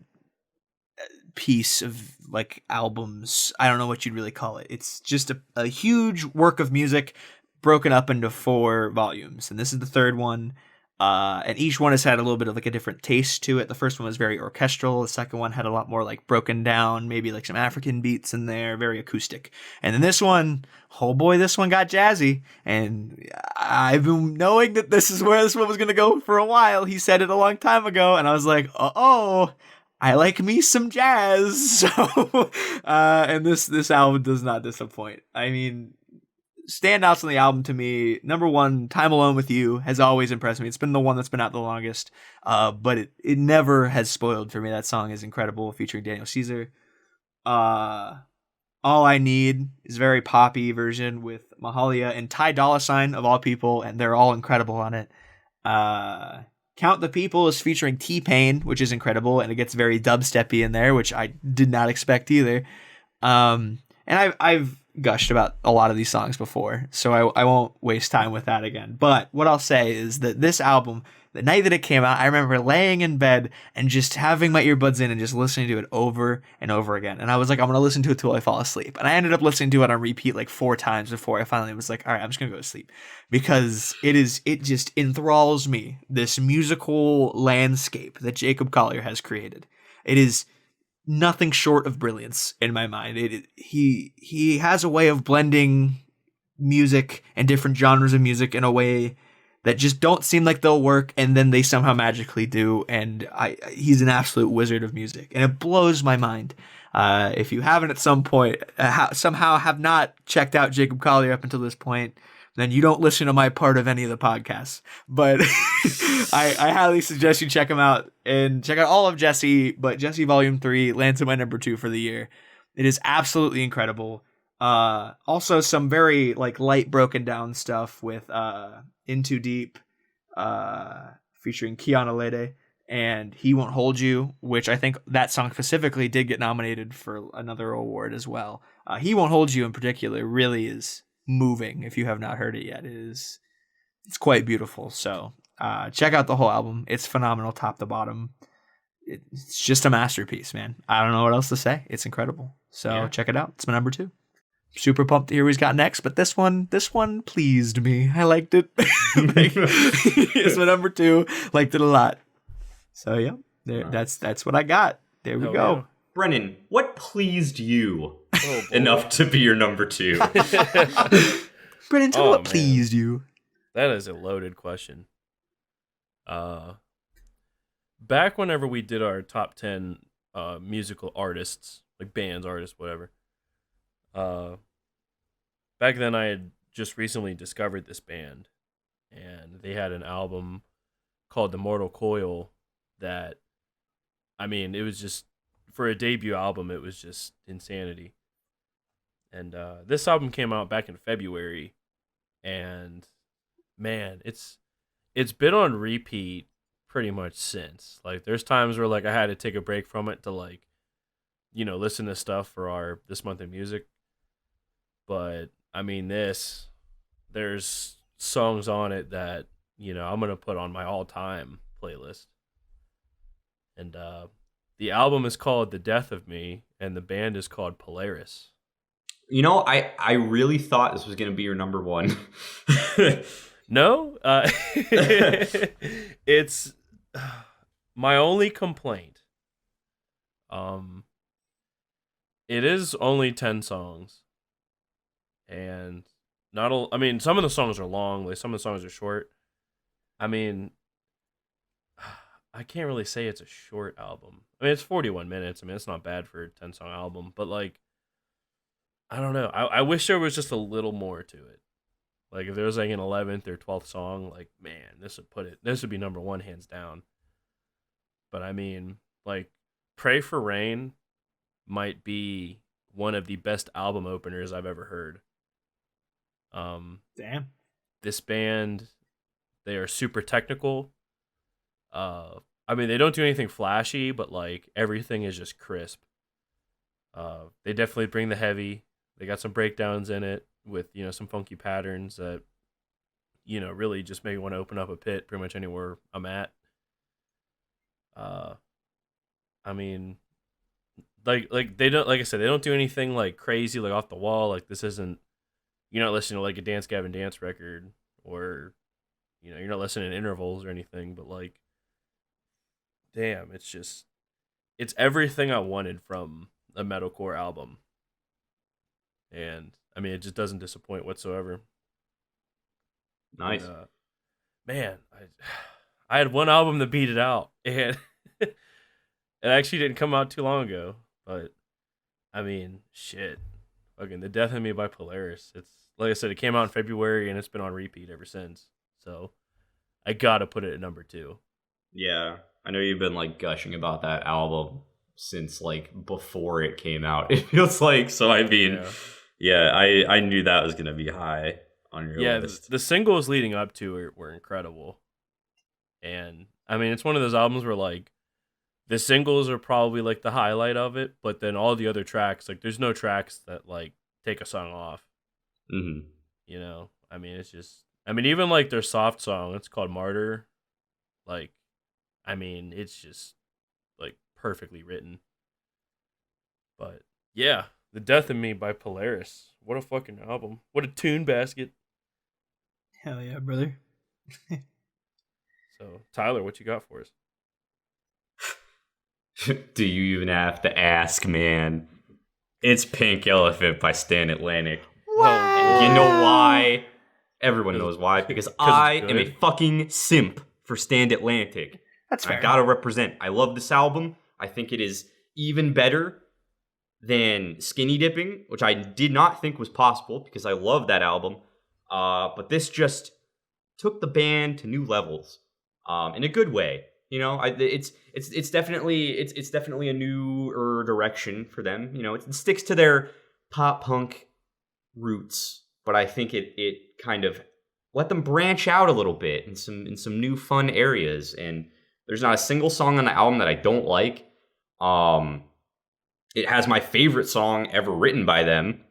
piece of like albums. I don't know what you'd really call it. It's just a huge work of music broken up into 4 volumes, and this is the 3rd one. And each one has had a little bit of like a different taste to it. The first one was very orchestral. The second one had a lot more like broken down, maybe like some African beats in there, very acoustic. And then this one, oh boy, this one got jazzy. And I've been knowing that this is where this one was going to go for a while. He said it a long time ago, and I was like, oh, I like me some jazz. So, and this album does not disappoint. I mean, standouts on the album to me, number one, Time Alone with You has always impressed me. It's been the one that's been out the longest, but it never has spoiled for me. That song is incredible, featuring Daniel Caesar. All I Need is a very poppy version with Mahalia and Ty Dolla $ign of all people, and they're all incredible on it. Count the People is featuring T-Pain, which is incredible, and it gets very dubsteppy in there, which I did not expect either. And I've gushed about a lot of these songs before, so I won't waste time with that again. But what I'll say is that this album, the night that it came out, I remember laying in bed and just having my earbuds in and just listening to it over and over again. And I was like, I'm going to listen to it till I fall asleep. And I ended up listening to it on repeat like 4 times before I finally was like, all right, I'm just going to go to sleep. Because it just enthralls me, this musical landscape that Jacob Collier has created. It is nothing short of brilliance in my mind. He has a way of blending music and different genres of music in a way that just don't seem like they'll work, and then they somehow magically do. And he's an absolute wizard of music, and it blows my mind. If you haven't at some point somehow have not checked out Jacob Collier up until this point, then you don't listen to my part of any of the podcasts. But I highly suggest you check him out and check out all of Jesse, but Jesse Volume 3 lands in my number 2 for the year. It is absolutely incredible. Also some very like light broken down stuff with In Too Deep, featuring Kiana Lede, and He Won't Hold You, which I think that song specifically did get nominated for another award as well. He Won't Hold You in particular really is moving. If you have not heard it yet, it's quite beautiful. So check out the whole album. It's phenomenal top to bottom. It's just a masterpiece, man. I don't know what else to say. It's incredible. So check it out. It's my number 2. Super pumped to hear what he's got next, but this one pleased me. I liked it. It's my number 2. Liked it a lot. So yeah, that's what I got. There we go. Yeah. Brennan, what pleased you enough to be your number 2? Brennan, tell me what man. pleased you. That is a loaded question. Back whenever we did our top 10 musical artists, like bands, artists, whatever. Back then I had just recently discovered this band, and they had an album called The Mortal Coil that, I mean, it was just, for a debut album, it was just insanity. And this album came out back in February, and man, it's been on repeat pretty much since. Like, there's times where like I had to take a break from it to like, listen to stuff for this month of music. But I mean, there's songs on it that I'm gonna put on my all-time playlist. And the album is called The Death of Me, and the band is called Polaris. I really thought this was going to be your number 1. No, it's my only complaint. It is only 10 songs, and I mean, some of the songs are long, like some of the songs are short. I mean, I can't really say it's a short album. I mean, it's 41 minutes. I mean, it's not bad for a 10-song album, but like, I don't know. I wish there was just a little more to it. Like, if there was like an 11th or 12th song, like, man, this would be number 1 hands down. But I mean, like, Pray for Rain might be one of the best album openers I've ever heard. Damn. This band, they are super technical. I mean, they don't do anything flashy, but like everything is just crisp. They definitely bring the heavy. They got some breakdowns in it with, some funky patterns that, really just make you want to open up a pit pretty much anywhere I'm at. I mean, like they don't, like I said, they don't do anything like crazy, like off the wall. Like, this isn't, you're not listening to like a Dance Gavin Dance record or, you're not listening in intervals or anything, but like, damn, it's everything I wanted from a metalcore album. And I mean, it just doesn't disappoint whatsoever. Nice. And, man, I had one album that beat it out, and it actually didn't come out too long ago. But I mean, shit, fucking The Death of Me by Polaris. It's like I said, it came out in February, and it's been on repeat ever since. So I gotta put it at number 2. Yeah, I know you've been like gushing about that album since like before it came out. It feels like, so I mean, yeah, I knew that was gonna be high on your list. The singles leading up to it were incredible, and I mean, it's one of those albums where like the singles are probably like the highlight of it, but then all the other tracks, like there's no tracks that like take a song off. Mm-hmm. I mean, it's just, I mean, even like their soft song, it's called Martyr. Like, I mean, it's just like perfectly written. But yeah, The Death of Me by Polaris. What a fucking album. What a tune basket. Hell yeah, brother. So, Tyler, what you got for us? Do you even have to ask, man? It's Pink Elephant by Stan Atlantic. Wow. You know why? Everyone knows why. Because I am a fucking simp for Stan Atlantic. That's fair. I gotta represent. I love this album. I think it is even better than Skinny Dipping, which I did not think was possible because I love that album. But this just took the band to new levels, in a good way. It's definitely a newer direction for them. It sticks to their pop punk roots, but I think it kind of let them branch out a little bit in some new fun areas. And there's not a single song on the album that I don't like. It has my favorite song ever written by them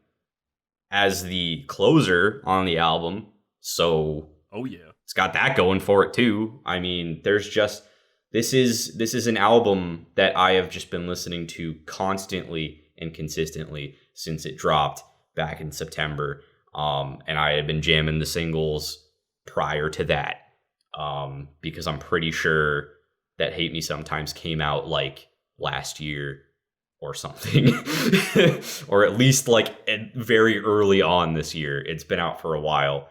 as the closer on the album. So, oh yeah, it's got that going for it too. I mean, there's just this is an album that I have just been listening to constantly and consistently since it dropped back in September. And I had been jamming the singles prior to that, because I'm pretty sure that Hate Me Sometimes came out like last year or something, or at least like very early on this year. It's been out for a while.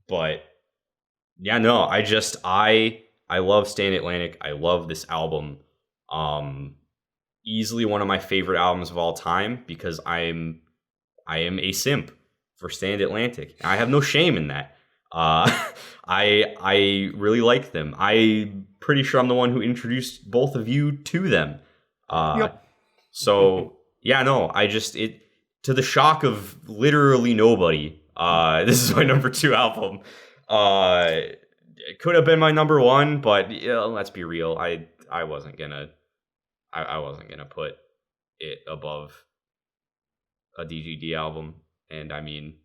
But yeah, no, I love Stan Atlantic. I love this album. Easily one of my favorite albums of all time because I am a simp for Stan Atlantic. I have no shame in that. I really like them. I'm pretty sure I'm the one who introduced both of you to them. Yep. So yeah, no, to the shock of literally nobody, this is my number 2 album. It could have been my number 1, but let's be real. I wasn't gonna put it above a DGD album. And I mean,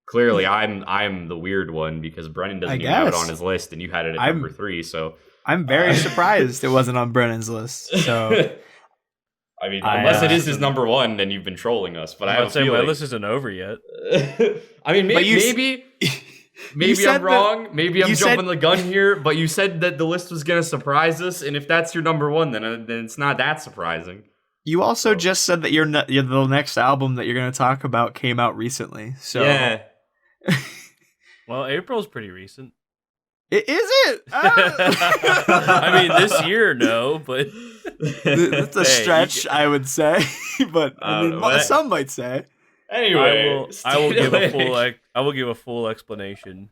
clearly I'm the weird one because Brennan doesn't even have it on his list, and you had it at number 3. So I'm very surprised it wasn't on Brennan's list. So I mean, unless it is his number 1, then you've been trolling us. But I have a feeling my list isn't over yet. I mean, maybe I'm wrong. Maybe I'm jumping the gun here. But you said that the list was gonna surprise us, and if that's your number 1, then it's not that surprising. You also just said that the next album that you're going to talk about came out recently. So yeah. Well, April's pretty recent. Is it? I mean, this year, no, but that's a stretch, I would say. But I mean, some might say. Anyway, I will give a full explanation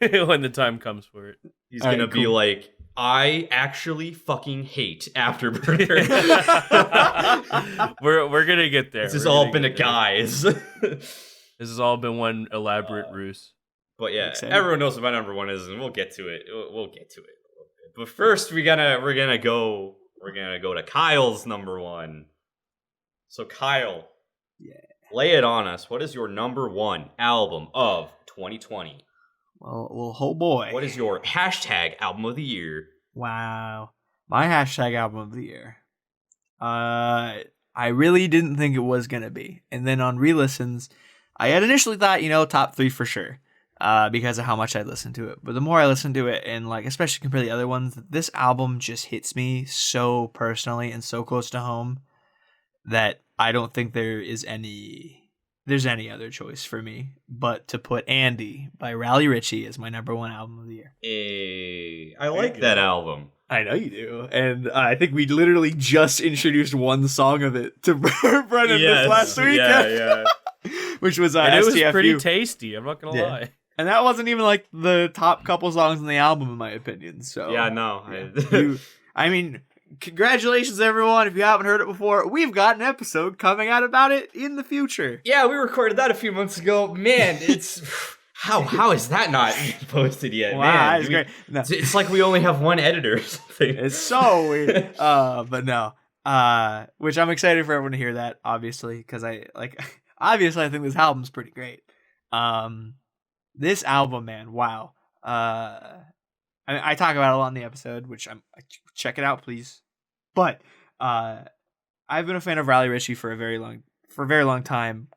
when the time comes for it. He's gonna be like, I actually fucking hate Afterburner. We're gonna get there. This has all been a guise. This has all been one elaborate ruse. But yeah, everyone knows what my number 1 is, and we'll get to it. We'll get to it a little bit. But first, we're gonna go to Kyle's number 1. So Kyle, lay it on us. What is your number 1 album of 2020? Well, oh boy. What is your hashtag album of the year? Wow. My hashtag album of the year. I really didn't think it was going to be. And then on re-listens, I had initially thought, top 3 for sure. because of how much I listened to it. But the more I listen to it, and like especially compared to the other ones, this album just hits me so personally and so close to home that I don't think there's any other choice for me but to put Andy by Rally Ritchie as my number one album of the year. Hey, I like that album. I know you do, and I think we literally just introduced one song of it to Brennan this last week. Yeah. Which was and it was STFU. pretty tasty. I'm not gonna lie. And that wasn't even like the top couple songs in the album, in my opinion. So Yeah, no. I mean, congratulations, everyone! If you haven't heard it before, we've got an episode coming out about it in the future. Yeah, we recorded that a few months ago. Man, it's how is that not posted yet? Wow, Man, that's great. No. It's like we only have one editor or something. It's so weird. But no. Which I'm excited for everyone to hear that, obviously, because obviously I think this album's pretty great. This album, man, wow. I talk about it a lot in the episode, which check it out, please. But I've been a fan of Rally Ritchie for a very long time,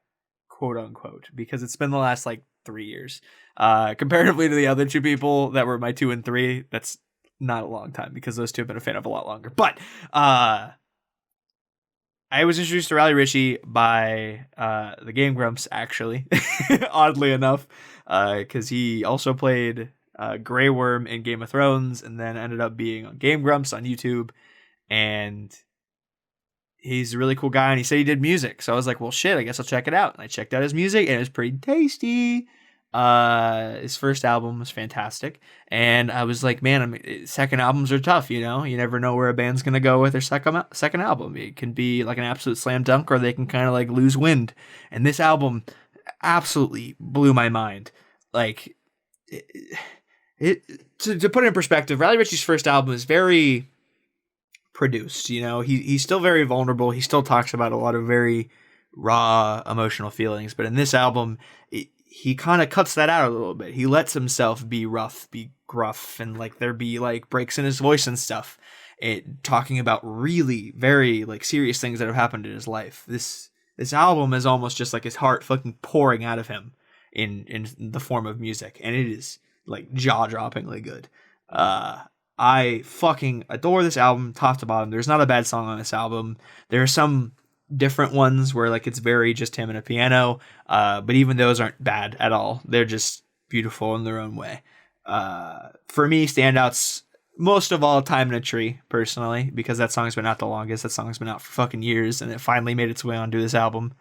quote unquote, because it's been the last like 3 years. Comparatively to the other two people that were my 2 and 3, that's not a long time because those two have been a fan of a lot longer. But I was introduced to Rally Ritchie by the Game Grumps, actually, oddly enough, because he also played Grey Worm in Game of Thrones and then ended up being on Game Grumps on YouTube. And he's a really cool guy, and he said he did music. So I was like, well, shit, I guess I'll check it out. And I checked out his music, and it was pretty tasty. His first album was fantastic, and I was like, man, second albums are tough, you know? You never know where a band's gonna go with their second album. It can be like an absolute slam dunk, or they can kind of like lose wind. And this album absolutely blew my mind. Like, to put it in perspective, Rally Ritchie's first album is very produced, you know? He's still very vulnerable. He still talks about a lot of very raw emotional feelings, but in this album, he kind of cuts that out a little bit. He lets himself be rough, be gruff, and like there be like breaks in his voice and stuff. Talking about really very like serious things that have happened in his life. This album is almost just like his heart fucking pouring out of him in the form of music, and it is like jaw-droppingly good. I fucking adore this album top to bottom. There's not a bad song on this album. There are some different ones where like it's very just him and a piano, but even those aren't bad at all. They're just beautiful in their own way. For me, standouts most of all, Time in a Tree, personally, because that song's been out the longest. That song's been out for fucking years, and it finally made its way onto this album.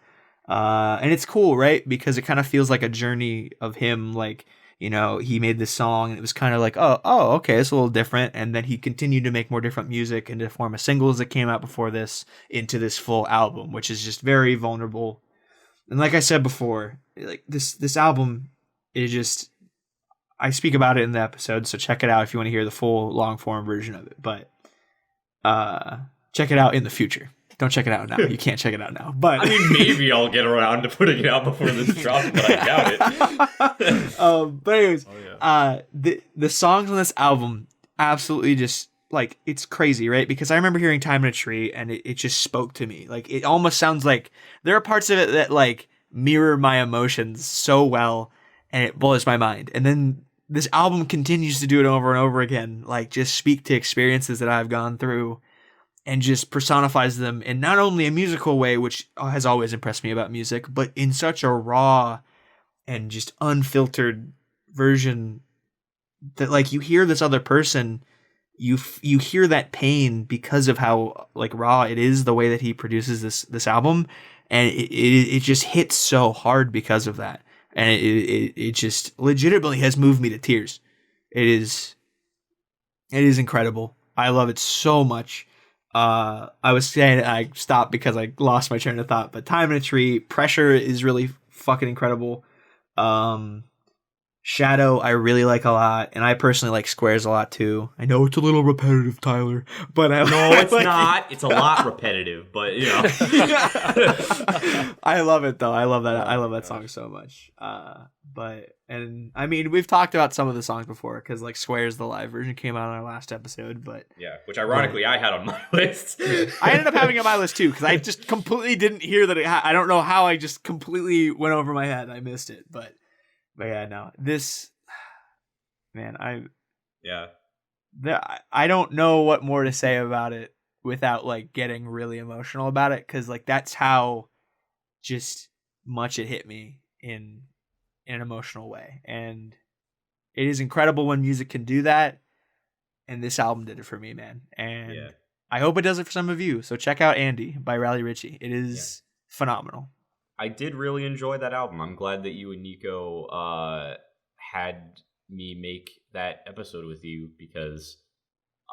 And it's cool, right? Because it kind of feels like a journey of him, like, you know, he made this song and it was kind of like, oh, okay, it's a little different. And then he continued to make more different music into the form of singles that came out before this into this full album, which is just very vulnerable. And like I said before, like this album is just, I speak about it in the episode, so check it out if you want to hear the full long form version of it. But check it out in the future. Don't check it out now. You can't check it out now. But I mean, maybe I'll get around to putting it out before this drops, but I doubt it. But anyways, the songs on this album absolutely just, like, it's crazy, right? Because I remember hearing Time in a Tree, and it just spoke to me. Like, it almost sounds like there are parts of it that, like, mirror my emotions so well, and it blows my mind. And then this album continues to do it over and over again, like, just speak to experiences that I've gone through, and just personifies them in not only a musical way, which has always impressed me about music, but in such a raw and just unfiltered version that, like, you hear this other person, you hear that pain because of how, like, raw it is, the way that he produces this album, and it just hits so hard because of that, and it just legitimately has moved me to tears. It is incredible. I love it so much. I was saying I stopped because I lost my train of thought, but Time in a Tree, Pressure is really fucking incredible. Shadow I really like a lot, and I personally like Squares a lot too. I know it's a little repetitive, Tyler, but no, it's not. It's a lot repetitive, but you know. I love it though. I love that. I love that song so much. And I mean, we've talked about some of the songs before because like Squares, the live version, came out on our last episode, but yeah, which ironically I had on my list. I ended up having it on my list too because I just completely didn't hear that. I don't know how I just completely went over my head. I missed it, but But yeah, no, this man, Yeah. I don't know what more to say about it without like getting really emotional about it, because like that's how just much it hit me in an emotional way, and it is incredible when music can do that, and this album did it for me, man. And Yeah. I hope it does it for some of you. So check out Andy by Riley Ritchie. It Yeah. is phenomenal. I did really enjoy that album. I'm glad that you and Nico had me make that episode with you, because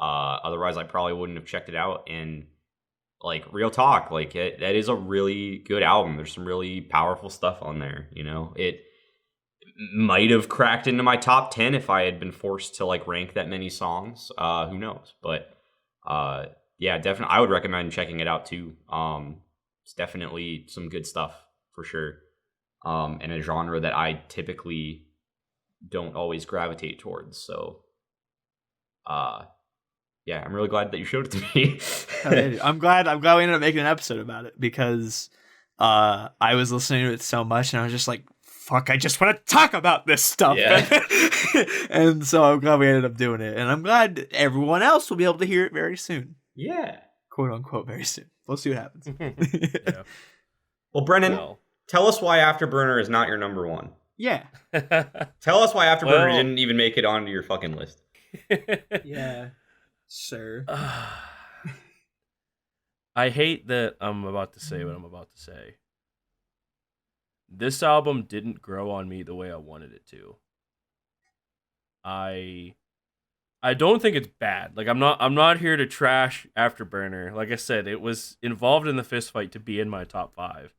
otherwise I probably wouldn't have checked it out. And like, real talk, like that is a really good album. There's some really powerful stuff on there. You know, it might have cracked into my top 10 if I had been forced to like rank that many songs. Who knows? But yeah, definitely, I would recommend checking it out too. It's definitely some good stuff for sure. In a genre that I typically don't always gravitate towards. So, yeah, I'm really glad that you showed it to me. I'm glad we ended up making an episode about it, because I was listening to it so much and I was just like, fuck, I just want to talk about this stuff. Yeah. And so I'm glad we ended up doing it, and I'm glad everyone else will be able to hear it very soon. Yeah. Quote unquote very soon. We'll see what happens. Yeah. Well, Brennan, Well. tell us why Afterburner is not your number one. Yeah. Tell us why Afterburner Well- didn't even make it onto your fucking list. Yeah. Sir. I hate that I'm about to say what I'm about to say. This album didn't grow on me the way I wanted it to. I don't think it's bad. Like, I'm not here to trash Afterburner. Like I said, it was involved in the fist fight to be in my top 5.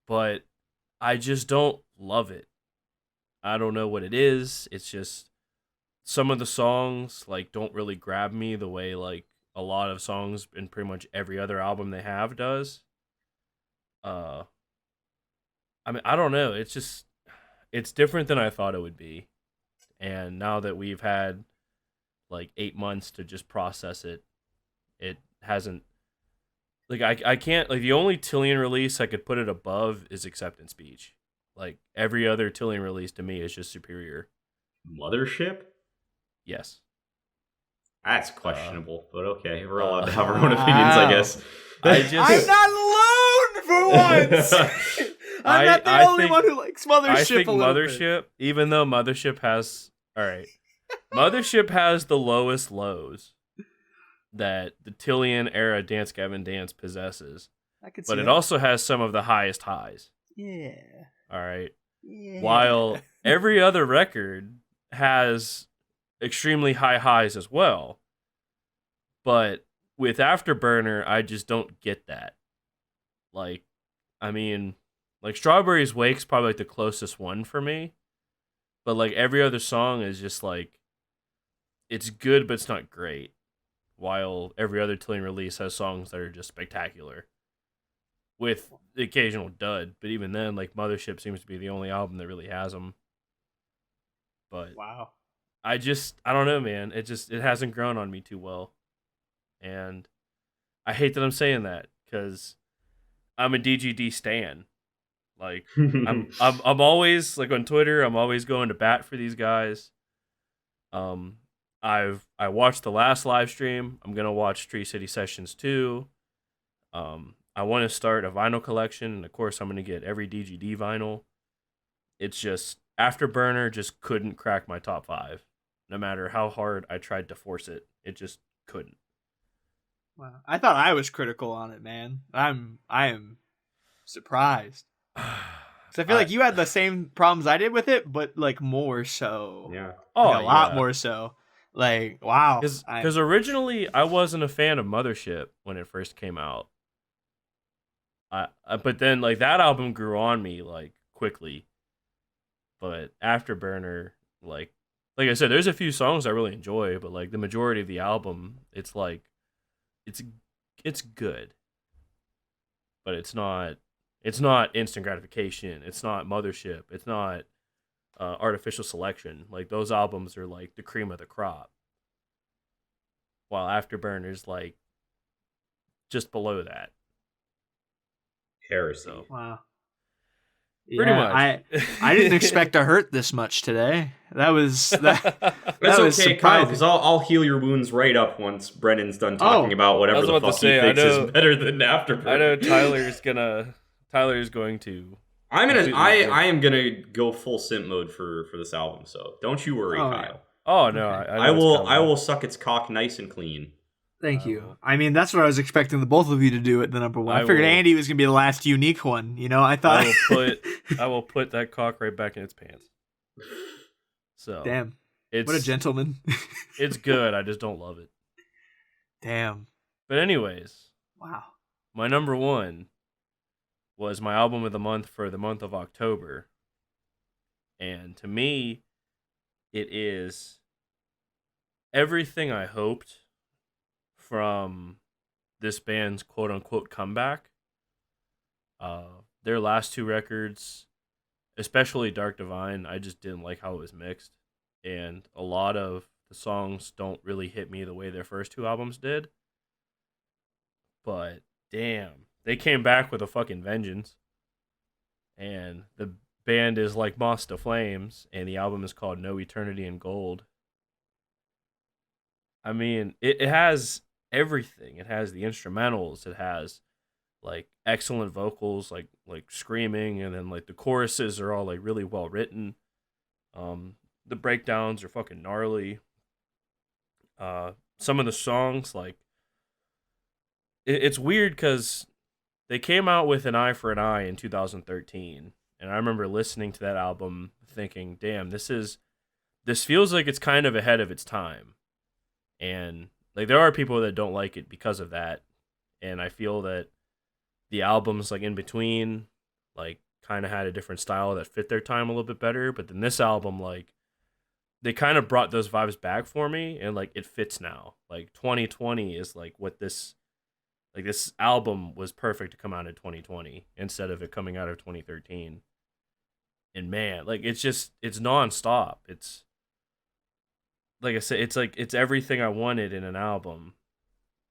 But I just don't love it. I don't know what it is. It's just some of the songs like don't really grab me the way like a lot of songs in pretty much every other album they have does. I mean, I don't know. It's different than I thought it would be. And now that we've had like 8 months to just process it, it hasn't, like, I can't, like, the only Tillian release I could put it above is Acceptance Speech. Like, every other Tillian release to me is just superior. Mothership? Yes. That's questionable, but okay. We're allowed to have our own opinions, I guess. I'm not alone for once. I'm not the only one who likes Mothership. I think a little Mothership, even though Mothership has, all right, Mothership has the lowest lows that the Tillian era Dance Gavin Dance possesses, bit. I could see but it that. also has some of the highest highs. Yeah. All right. Yeah. While every other record has extremely high highs as well. But with Afterburner, I just don't get that. Like, I mean, like Strawberries Wake's probably like the closest one for me. But like every other song is just like, it's good, but it's not great. While every other Tillian release has songs that are just spectacular. With the occasional dud. But even then, like Mothership seems to be the only album that really has them. But Wow. I don't know, man. It hasn't grown on me too well. And I hate that I'm saying that, because I'm a DGD stan. Like, I'm always, like, on Twitter, I'm always going to bat for these guys. I watched the last live stream. I'm gonna watch Tree City Sessions 2. I want to start a vinyl collection, and of course I'm gonna get every DGD vinyl. It's just Afterburner just couldn't crack my top 5. No matter how hard I tried to force it, it just couldn't. Wow. I thought I was critical on it, man. I am surprised. 'Cause I feel like you had the same problems I did with it, but like more so. Yeah. Like, a lot more so. Like, wow. Because originally I wasn't a fan of Mothership when it first came out. But then like that album grew on me like quickly. But Afterburner, like I said, there's a few songs I really enjoy, but like the majority of the album, it's like it's good. But it's not instant gratification. It's not Mothership. It's not Artificial Selection. Like, those albums are like the cream of the crop. While Afterburner's like just below that. Heresy. So, Wow. Pretty Yeah, much. I didn't expect to hurt this much today. That was That's was okay, Kyle, surprising. because I'll heal your wounds right up once Brennan's done talking Oh, about whatever I was the about to fuck say, he I thinks know- is better than Afterburn. I know Tyler's going to. I am gonna go full simp mode for this album. So don't you worry, Oh, Kyle. Oh no, Okay. I know it's coming. I will suck its cock nice and clean. Thank I you. will. I mean, that's what I was expecting the both of you to do at the number one. I figured Andy was gonna be the last unique one. You know, I thought I will put that cock right back in its pants. So Damn, it's what a gentleman. it's good. I just don't love it. Damn. But anyways, Wow. my number one was my album of the month for the month of October, and to me, it is everything I hoped from this band's quote unquote comeback. Their last two records, especially Dark Divine, I just didn't like how it was mixed. And a lot of the songs don't really hit me the way their first two albums did. But damn, they came back with a fucking vengeance. And the band is like Moss to Flames, and the album is called No Eternity in Gold. I mean, it has everything. It has the instrumentals. It has like excellent vocals, like screaming, and then like the choruses are all like really well written. The breakdowns are fucking gnarly. Some of the songs, like it's weird because they came out with An Eye for an Eye in 2013, and I remember listening to that album thinking, "Damn, this feels like it's kind of ahead of its time." And like there are people that don't like it because of that, and I feel that the albums like in between like kind of had a different style that fit their time a little bit better. But then this album, like they kind of brought those vibes back for me, and like it fits now. Like 2020 is like what this album was perfect to come out in 2020 instead of it coming out of 2013. And man, like it's nonstop. It's like I said, it's everything I wanted in an album.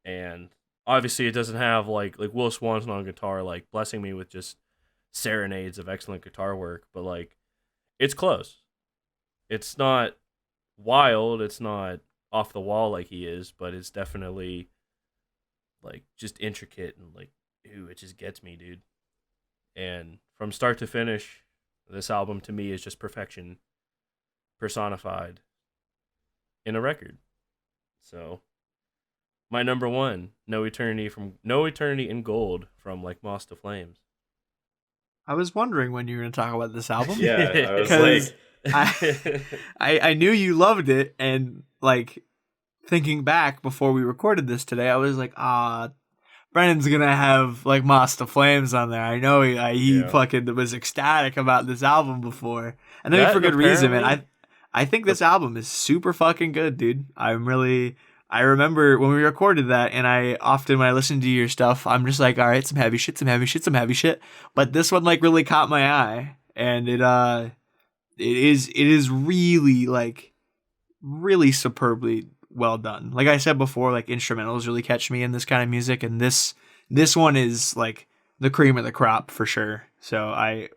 And obviously it doesn't have like Will Swanson on guitar like blessing me with just serenades of excellent guitar work, but like it's close. It's not wild, it's not off the wall like he is, but it's definitely like just intricate and like ooh, it just gets me, dude. And from start to finish, this album to me is just perfection personified in a record. So my number one, No Eternity in Gold from Like Moss to Flames. I was wondering when you were going to talk about this album. Yeah, I was Because like, I knew you loved it, and like thinking back before we recorded this today, I was like, Brennan's gonna have like Moss to Flames on there. I know he fucking was ecstatic about this album before, and then for good reason, man. I think this album is super fucking good, dude. I remember when we recorded that, and I often when I listen to your stuff, I'm just like, all right, some heavy shit. But this one like really caught my eye, and it is really like really superbly well done. Like I said before, like instrumentals really catch me in this kind of music, and this one is like the cream of the crop for sure. So I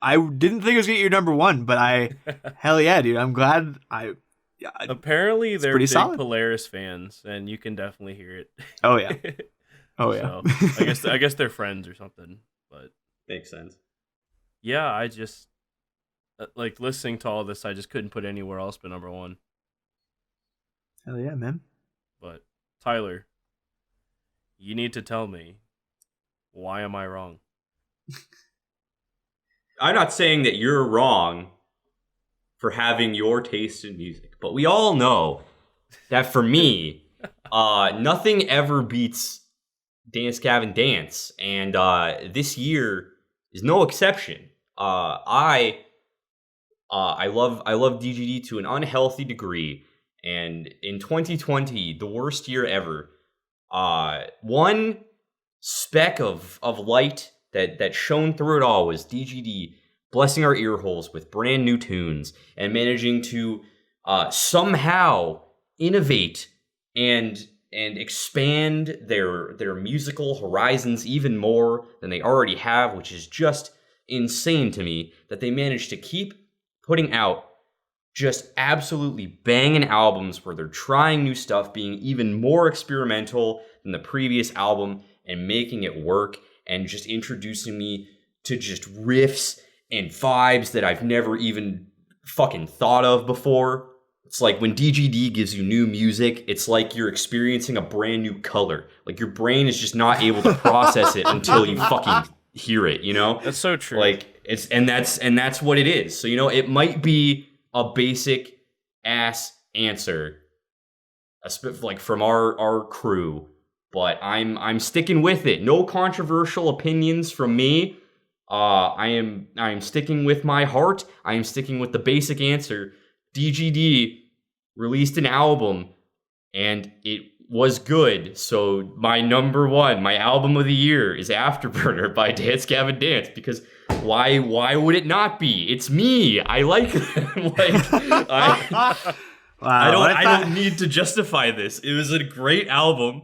didn't think it was gonna get your number one, but hell yeah, dude. I'm glad Apparently they're big solid. Polaris fans, and you can definitely hear it. Oh yeah. Oh yeah. So, I guess they're friends or something, but makes sense. yeah, I just like listening to all this, I just couldn't put anywhere else but number one. Hell yeah, man. But Tyler, you need to tell me, why am I wrong? I'm not saying that you're wrong for having your taste in music, but we all know that for me, nothing ever beats Dance Gavin Dance, and this year is no exception. I love DGD to an unhealthy degree, and in 2020, the worst year ever, one speck of light that shone through it all was DGD blessing our ear holes with brand new tunes and managing to somehow innovate and expand their musical horizons even more than they already have, which is just insane to me that they managed to keep putting out just absolutely banging albums where they're trying new stuff, being even more experimental than the previous album and making it work, and just introducing me to just riffs and vibes that I've never even fucking thought of before. It's like when DGD gives you new music, it's like you're experiencing a brand new color. Like your brain is just not able to process it until you fucking hear it, you know? That's so true. Like that's what it is. So, you know, it might be a basic ass answer, like from our crew, but I'm sticking with it. No controversial opinions from me. I am sticking with my heart. I am sticking with the basic answer. DGD released an album and it was good. So my number one, my album of the year is Afterburner by Dance Gavin Dance, because why would it not be? It's me. I like them. I don't need to justify this. It was a great album.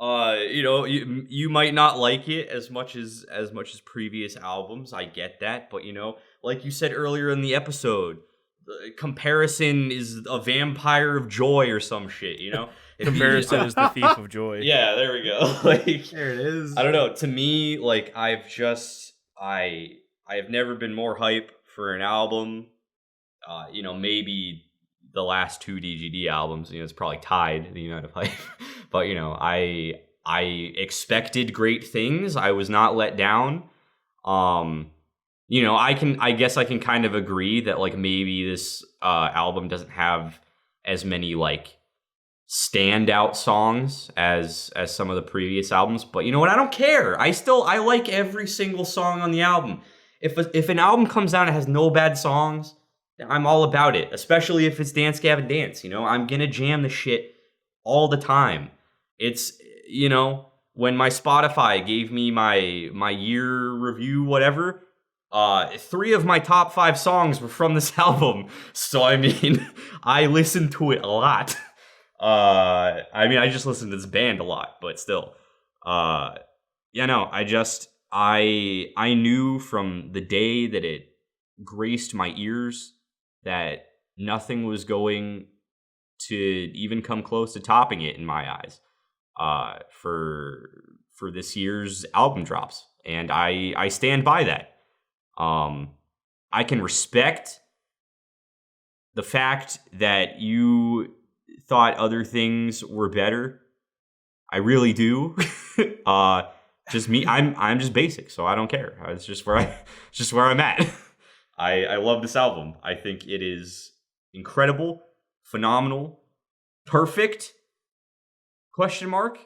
You know, you might not like it as much as previous albums. I get that, but you know, like you said earlier in the episode, the comparison is a vampire of joy or some shit, you know? Comparison is the thief of joy. Yeah, there we go. Like, there it is. I don't know. To me, like, I have never been more hype for an album. You know, maybe the last two DGD albums, you know, it's probably tied the amount of hype. But, you know, I expected great things. I was not let down. You know, I guess I can kind of agree that like maybe this album doesn't have as many like standout songs as some of the previous albums, but you know what? I don't care. I like every single song on the album. If an album comes out and has no bad songs, I'm all about it, especially if it's Dance Gavin Dance, you know? I'm gonna jam the shit all the time. It's, you know, when my Spotify gave me my year review, whatever, 3 of my top 5 songs were from this album. So, I mean, I listened to it a lot. I mean, I just listened to this band a lot, but still. Yeah, no, I knew from the day that it graced my ears that nothing was going to even come close to topping it in my eyes, for this year's album drops. And I stand by that. I can respect the fact that you thought other things were better. I really do. Just me. I'm just basic, so I don't care. It's just where I'm at. I love this album. I think it is incredible, phenomenal, perfect. Question mark.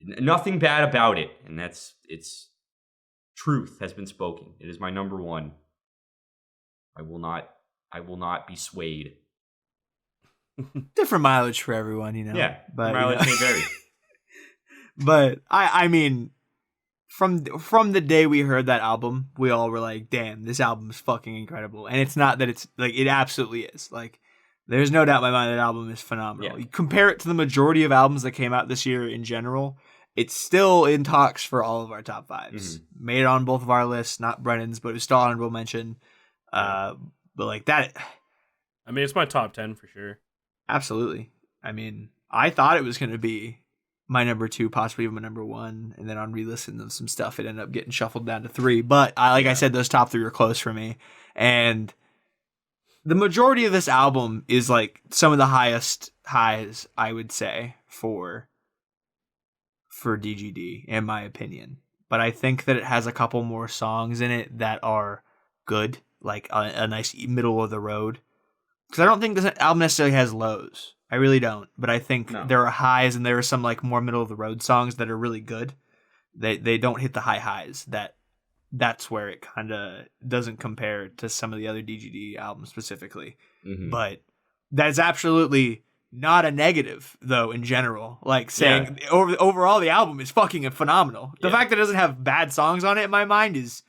Nothing bad about it, and it's truth has been spoken. It is my number one. I will not be swayed. Different mileage for everyone, you know. Yeah, but mileage may vary. But I mean, from the day we heard that album, we all were like, "Damn, this album is fucking incredible." And it's not that it's like, it absolutely is. Like, there's no doubt in my mind that album is phenomenal. Yeah. You compare it to the majority of albums that came out this year in general, it's still in talks for all of our top 5s. Mm-hmm. Made it on both of our lists, not Brennan's, but it was still honorable mention. But like that, I mean, it's my top 10 for sure. Absolutely. I mean, I thought it was going to be my number 2, possibly even my number 1, and then on re-listen of some stuff, it ended up getting shuffled down to 3. But I said, those top 3 were close for me, and the majority of this album is like some of the highest highs, I would say, for DGD, in my opinion. But I think that it has a couple more songs in it that are good, like a nice middle of the road. Because I don't think this album necessarily has lows. I really don't. But I think there are highs, and there are some like more middle of the road songs that are really good. They don't hit the high highs. That's where it kind of doesn't compare to some of the other DGD albums specifically. Mm-hmm. But that's absolutely not a negative, though, in general. Like, saying overall the album is fucking phenomenal. The fact that it doesn't have bad songs on it, in my mind, is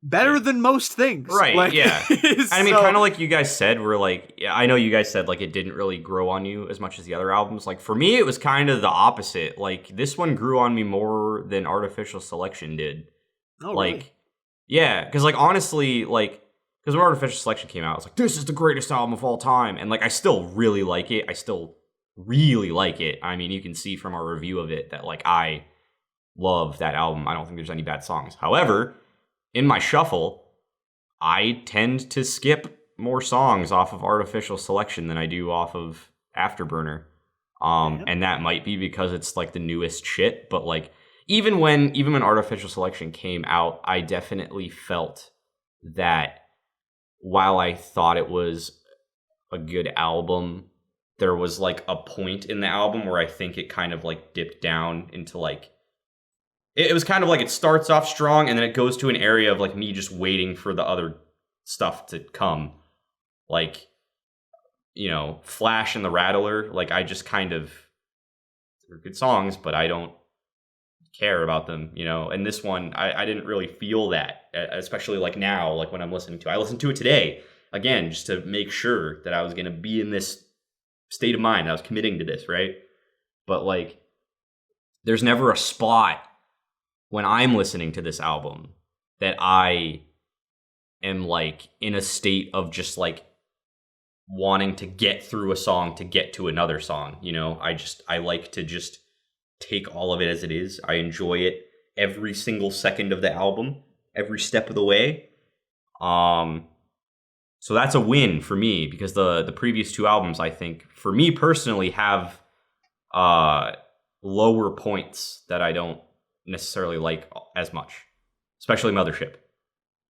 better than most things. Right, like, yeah. I mean, kind of like you guys said, we're like, I know you guys said, like, it didn't really grow on you as much as the other albums. Like, for me, it was kind of the opposite. Like, this one grew on me more than Artificial Selection did. Oh, like, really? Yeah, because like honestly, like because when Artificial Selection came out, I was like, this is the greatest album of all time, and like I still really like it. I still really like it. I mean, you can see from our review of it that like I love that album. I don't think there's any bad songs. However, in my shuffle, I tend to skip more songs off of Artificial Selection than I do off of Afterburner. And that might be because it's like the newest shit, but like even when Artificial Selection came out, I definitely felt that while I thought it was a good album, there was like a point in the album where I think it kind of like dipped down into like it was kind of like it starts off strong and then it goes to an area of like me just waiting for the other stuff to come. Like, you know, Flash and the Rattler, like I just kind of, they're good songs, but I don't care about them, you know. And this one, I didn't really feel that, especially like now, like when I'm listening to it. I listened to it today, again, just to make sure that I was going to be in this state of mind. I was committing to this, right? But like, there's never a spot when I'm listening to this album that I am like in a state of just like wanting to get through a song to get to another song, you know. I like to just take all of it as it is. I enjoy it every single second of the album, every step of the way. So that's a win for me because the previous two albums, I think, for me personally, have lower points that I don't necessarily like as much, especially Mothership.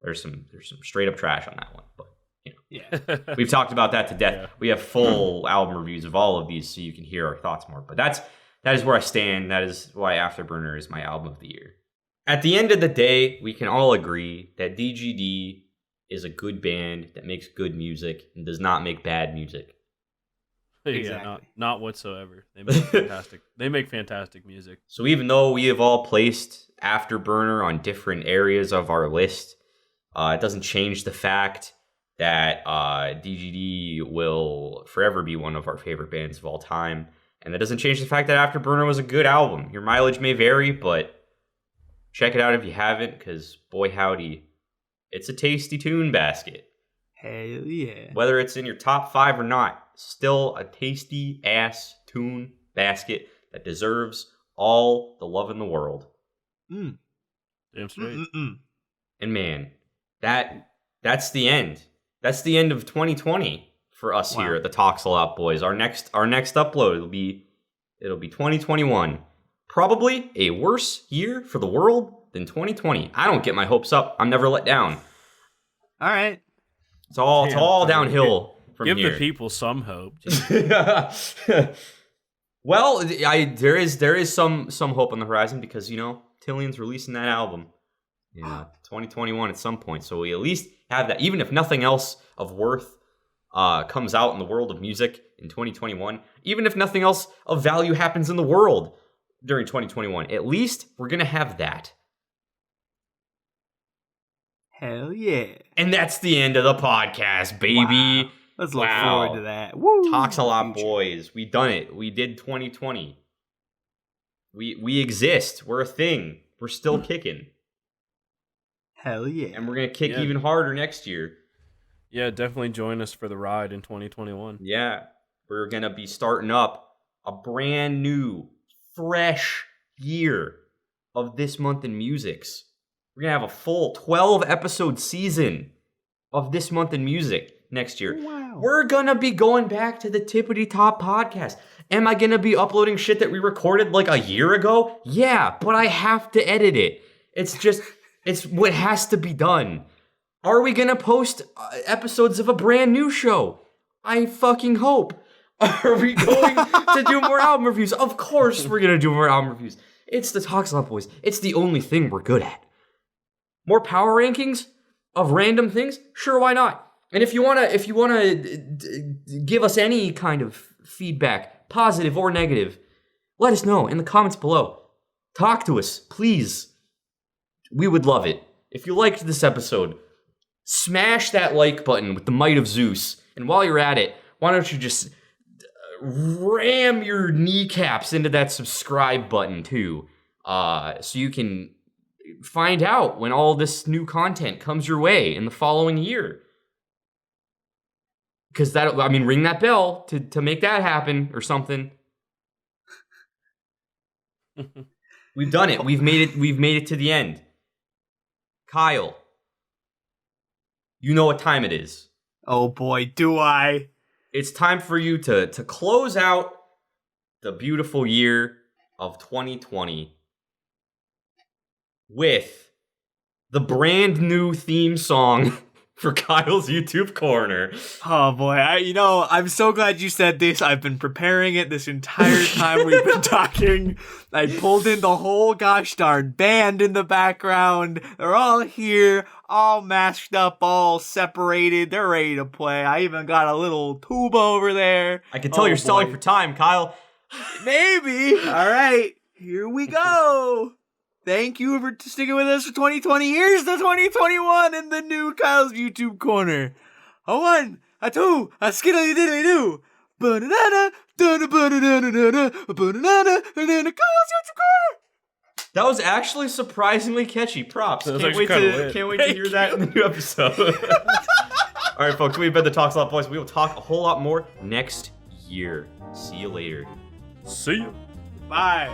There's some straight up trash on that one, but you know, Yeah. we've talked about that to death. Yeah. We have full album reviews of all of these, so you can hear our thoughts more. But that is where I stand. That is why Afterburner is my album of the year. At the end of the day, we can all agree that DGD is a good band that makes good music and does not make bad music. Yeah, Exactly. not whatsoever. They make fantastic. They make fantastic music. So even though we have all placed Afterburner on different areas of our list, it doesn't change the fact that DGD will forever be one of our favorite bands of all time. And that doesn't change the fact that Afterburner was a good album. Your mileage may vary, but check it out if you haven't, because boy howdy, it's a tasty tune basket. Hell yeah. Whether it's in your top 5 or not, still a tasty ass tune basket that deserves all the love in the world. Mm. Damn straight. Mm-mm-mm. And man, that's the end. That's the end of 2020 for us Wow. here at the Talks a Lot Boys. Our next upload will be 2021. Probably a worse year for the world than 2020. I don't get my hopes up. I'm never let down. All right. It's all Damn, downhill from Give here. the people some hope. Well, there is some hope on the horizon because, you know, Tillion's releasing that album in 2021 at some point. So we at least have that. Even if nothing else of worth comes out in the world of music in 2021, even if nothing else of value happens in the world during 2021, at least we're going to have that. Hell yeah. And that's the end of the podcast, baby. Wow. Let's look Wow. forward to that. Woo. Talks a lot, Future. boys. We done it. We did 2020. We exist. We're a thing. We're still kicking. Hell yeah. And we're going to kick Yeah. even harder next year. Yeah, definitely join us for the ride in 2021. Yeah. We're going to be starting up a brand new, fresh year of This Month in Musics. We're going to have a full 12-episode season of This Month in Music next year. Wow. We're going to be going back to the Tippity Top podcast. Am I going to be uploading shit that we recorded like a year ago? Yeah, but I have to edit it. It's what has to be done. Are we going to post episodes of a brand new show? I fucking hope. Are we going to do more album reviews? Of course we're going to do more album reviews. It's the Talks a Lot Boys. It's the only thing we're good at. More power rankings of random things? Sure, why not? And if you wanna give us any kind of feedback, positive or negative, let us know in the comments below. Talk to us, please. We would love it. If you liked this episode, smash that like button with the might of Zeus. And while you're at it, why don't you just ram your kneecaps into that subscribe button too, so you can find out when all this new content comes your way in the following year. Because ring that bell to make that happen or something. We've done it. We've made it to the end. Kyle, you know what time it is. Oh boy, do I. It's time for you to close out the beautiful year of 2020 with the brand new theme song for Kyle's YouTube Corner. Oh boy, I'm so glad you said this. I've been preparing it this entire time we've been talking. I pulled in the whole gosh darn band in the background. They're all here, all masked up, all separated. They're ready to play. I even got a little tuba over there. I can tell you're stalling for time, Kyle. Maybe. All right, here we go. Thank you for sticking with us for 2020. Here's the 2021 in the new Kyle's YouTube Corner. A 1, a 2, a skiddly diddly doo. Banana, banana, banana, banana, Kyle's YouTube Corner. That was actually surprisingly catchy. Props. Can't wait to hear that in the new episode. All right, folks, we've been the Talks a Lot Boys. We will talk a whole lot more next year. See you later. See you. Bye.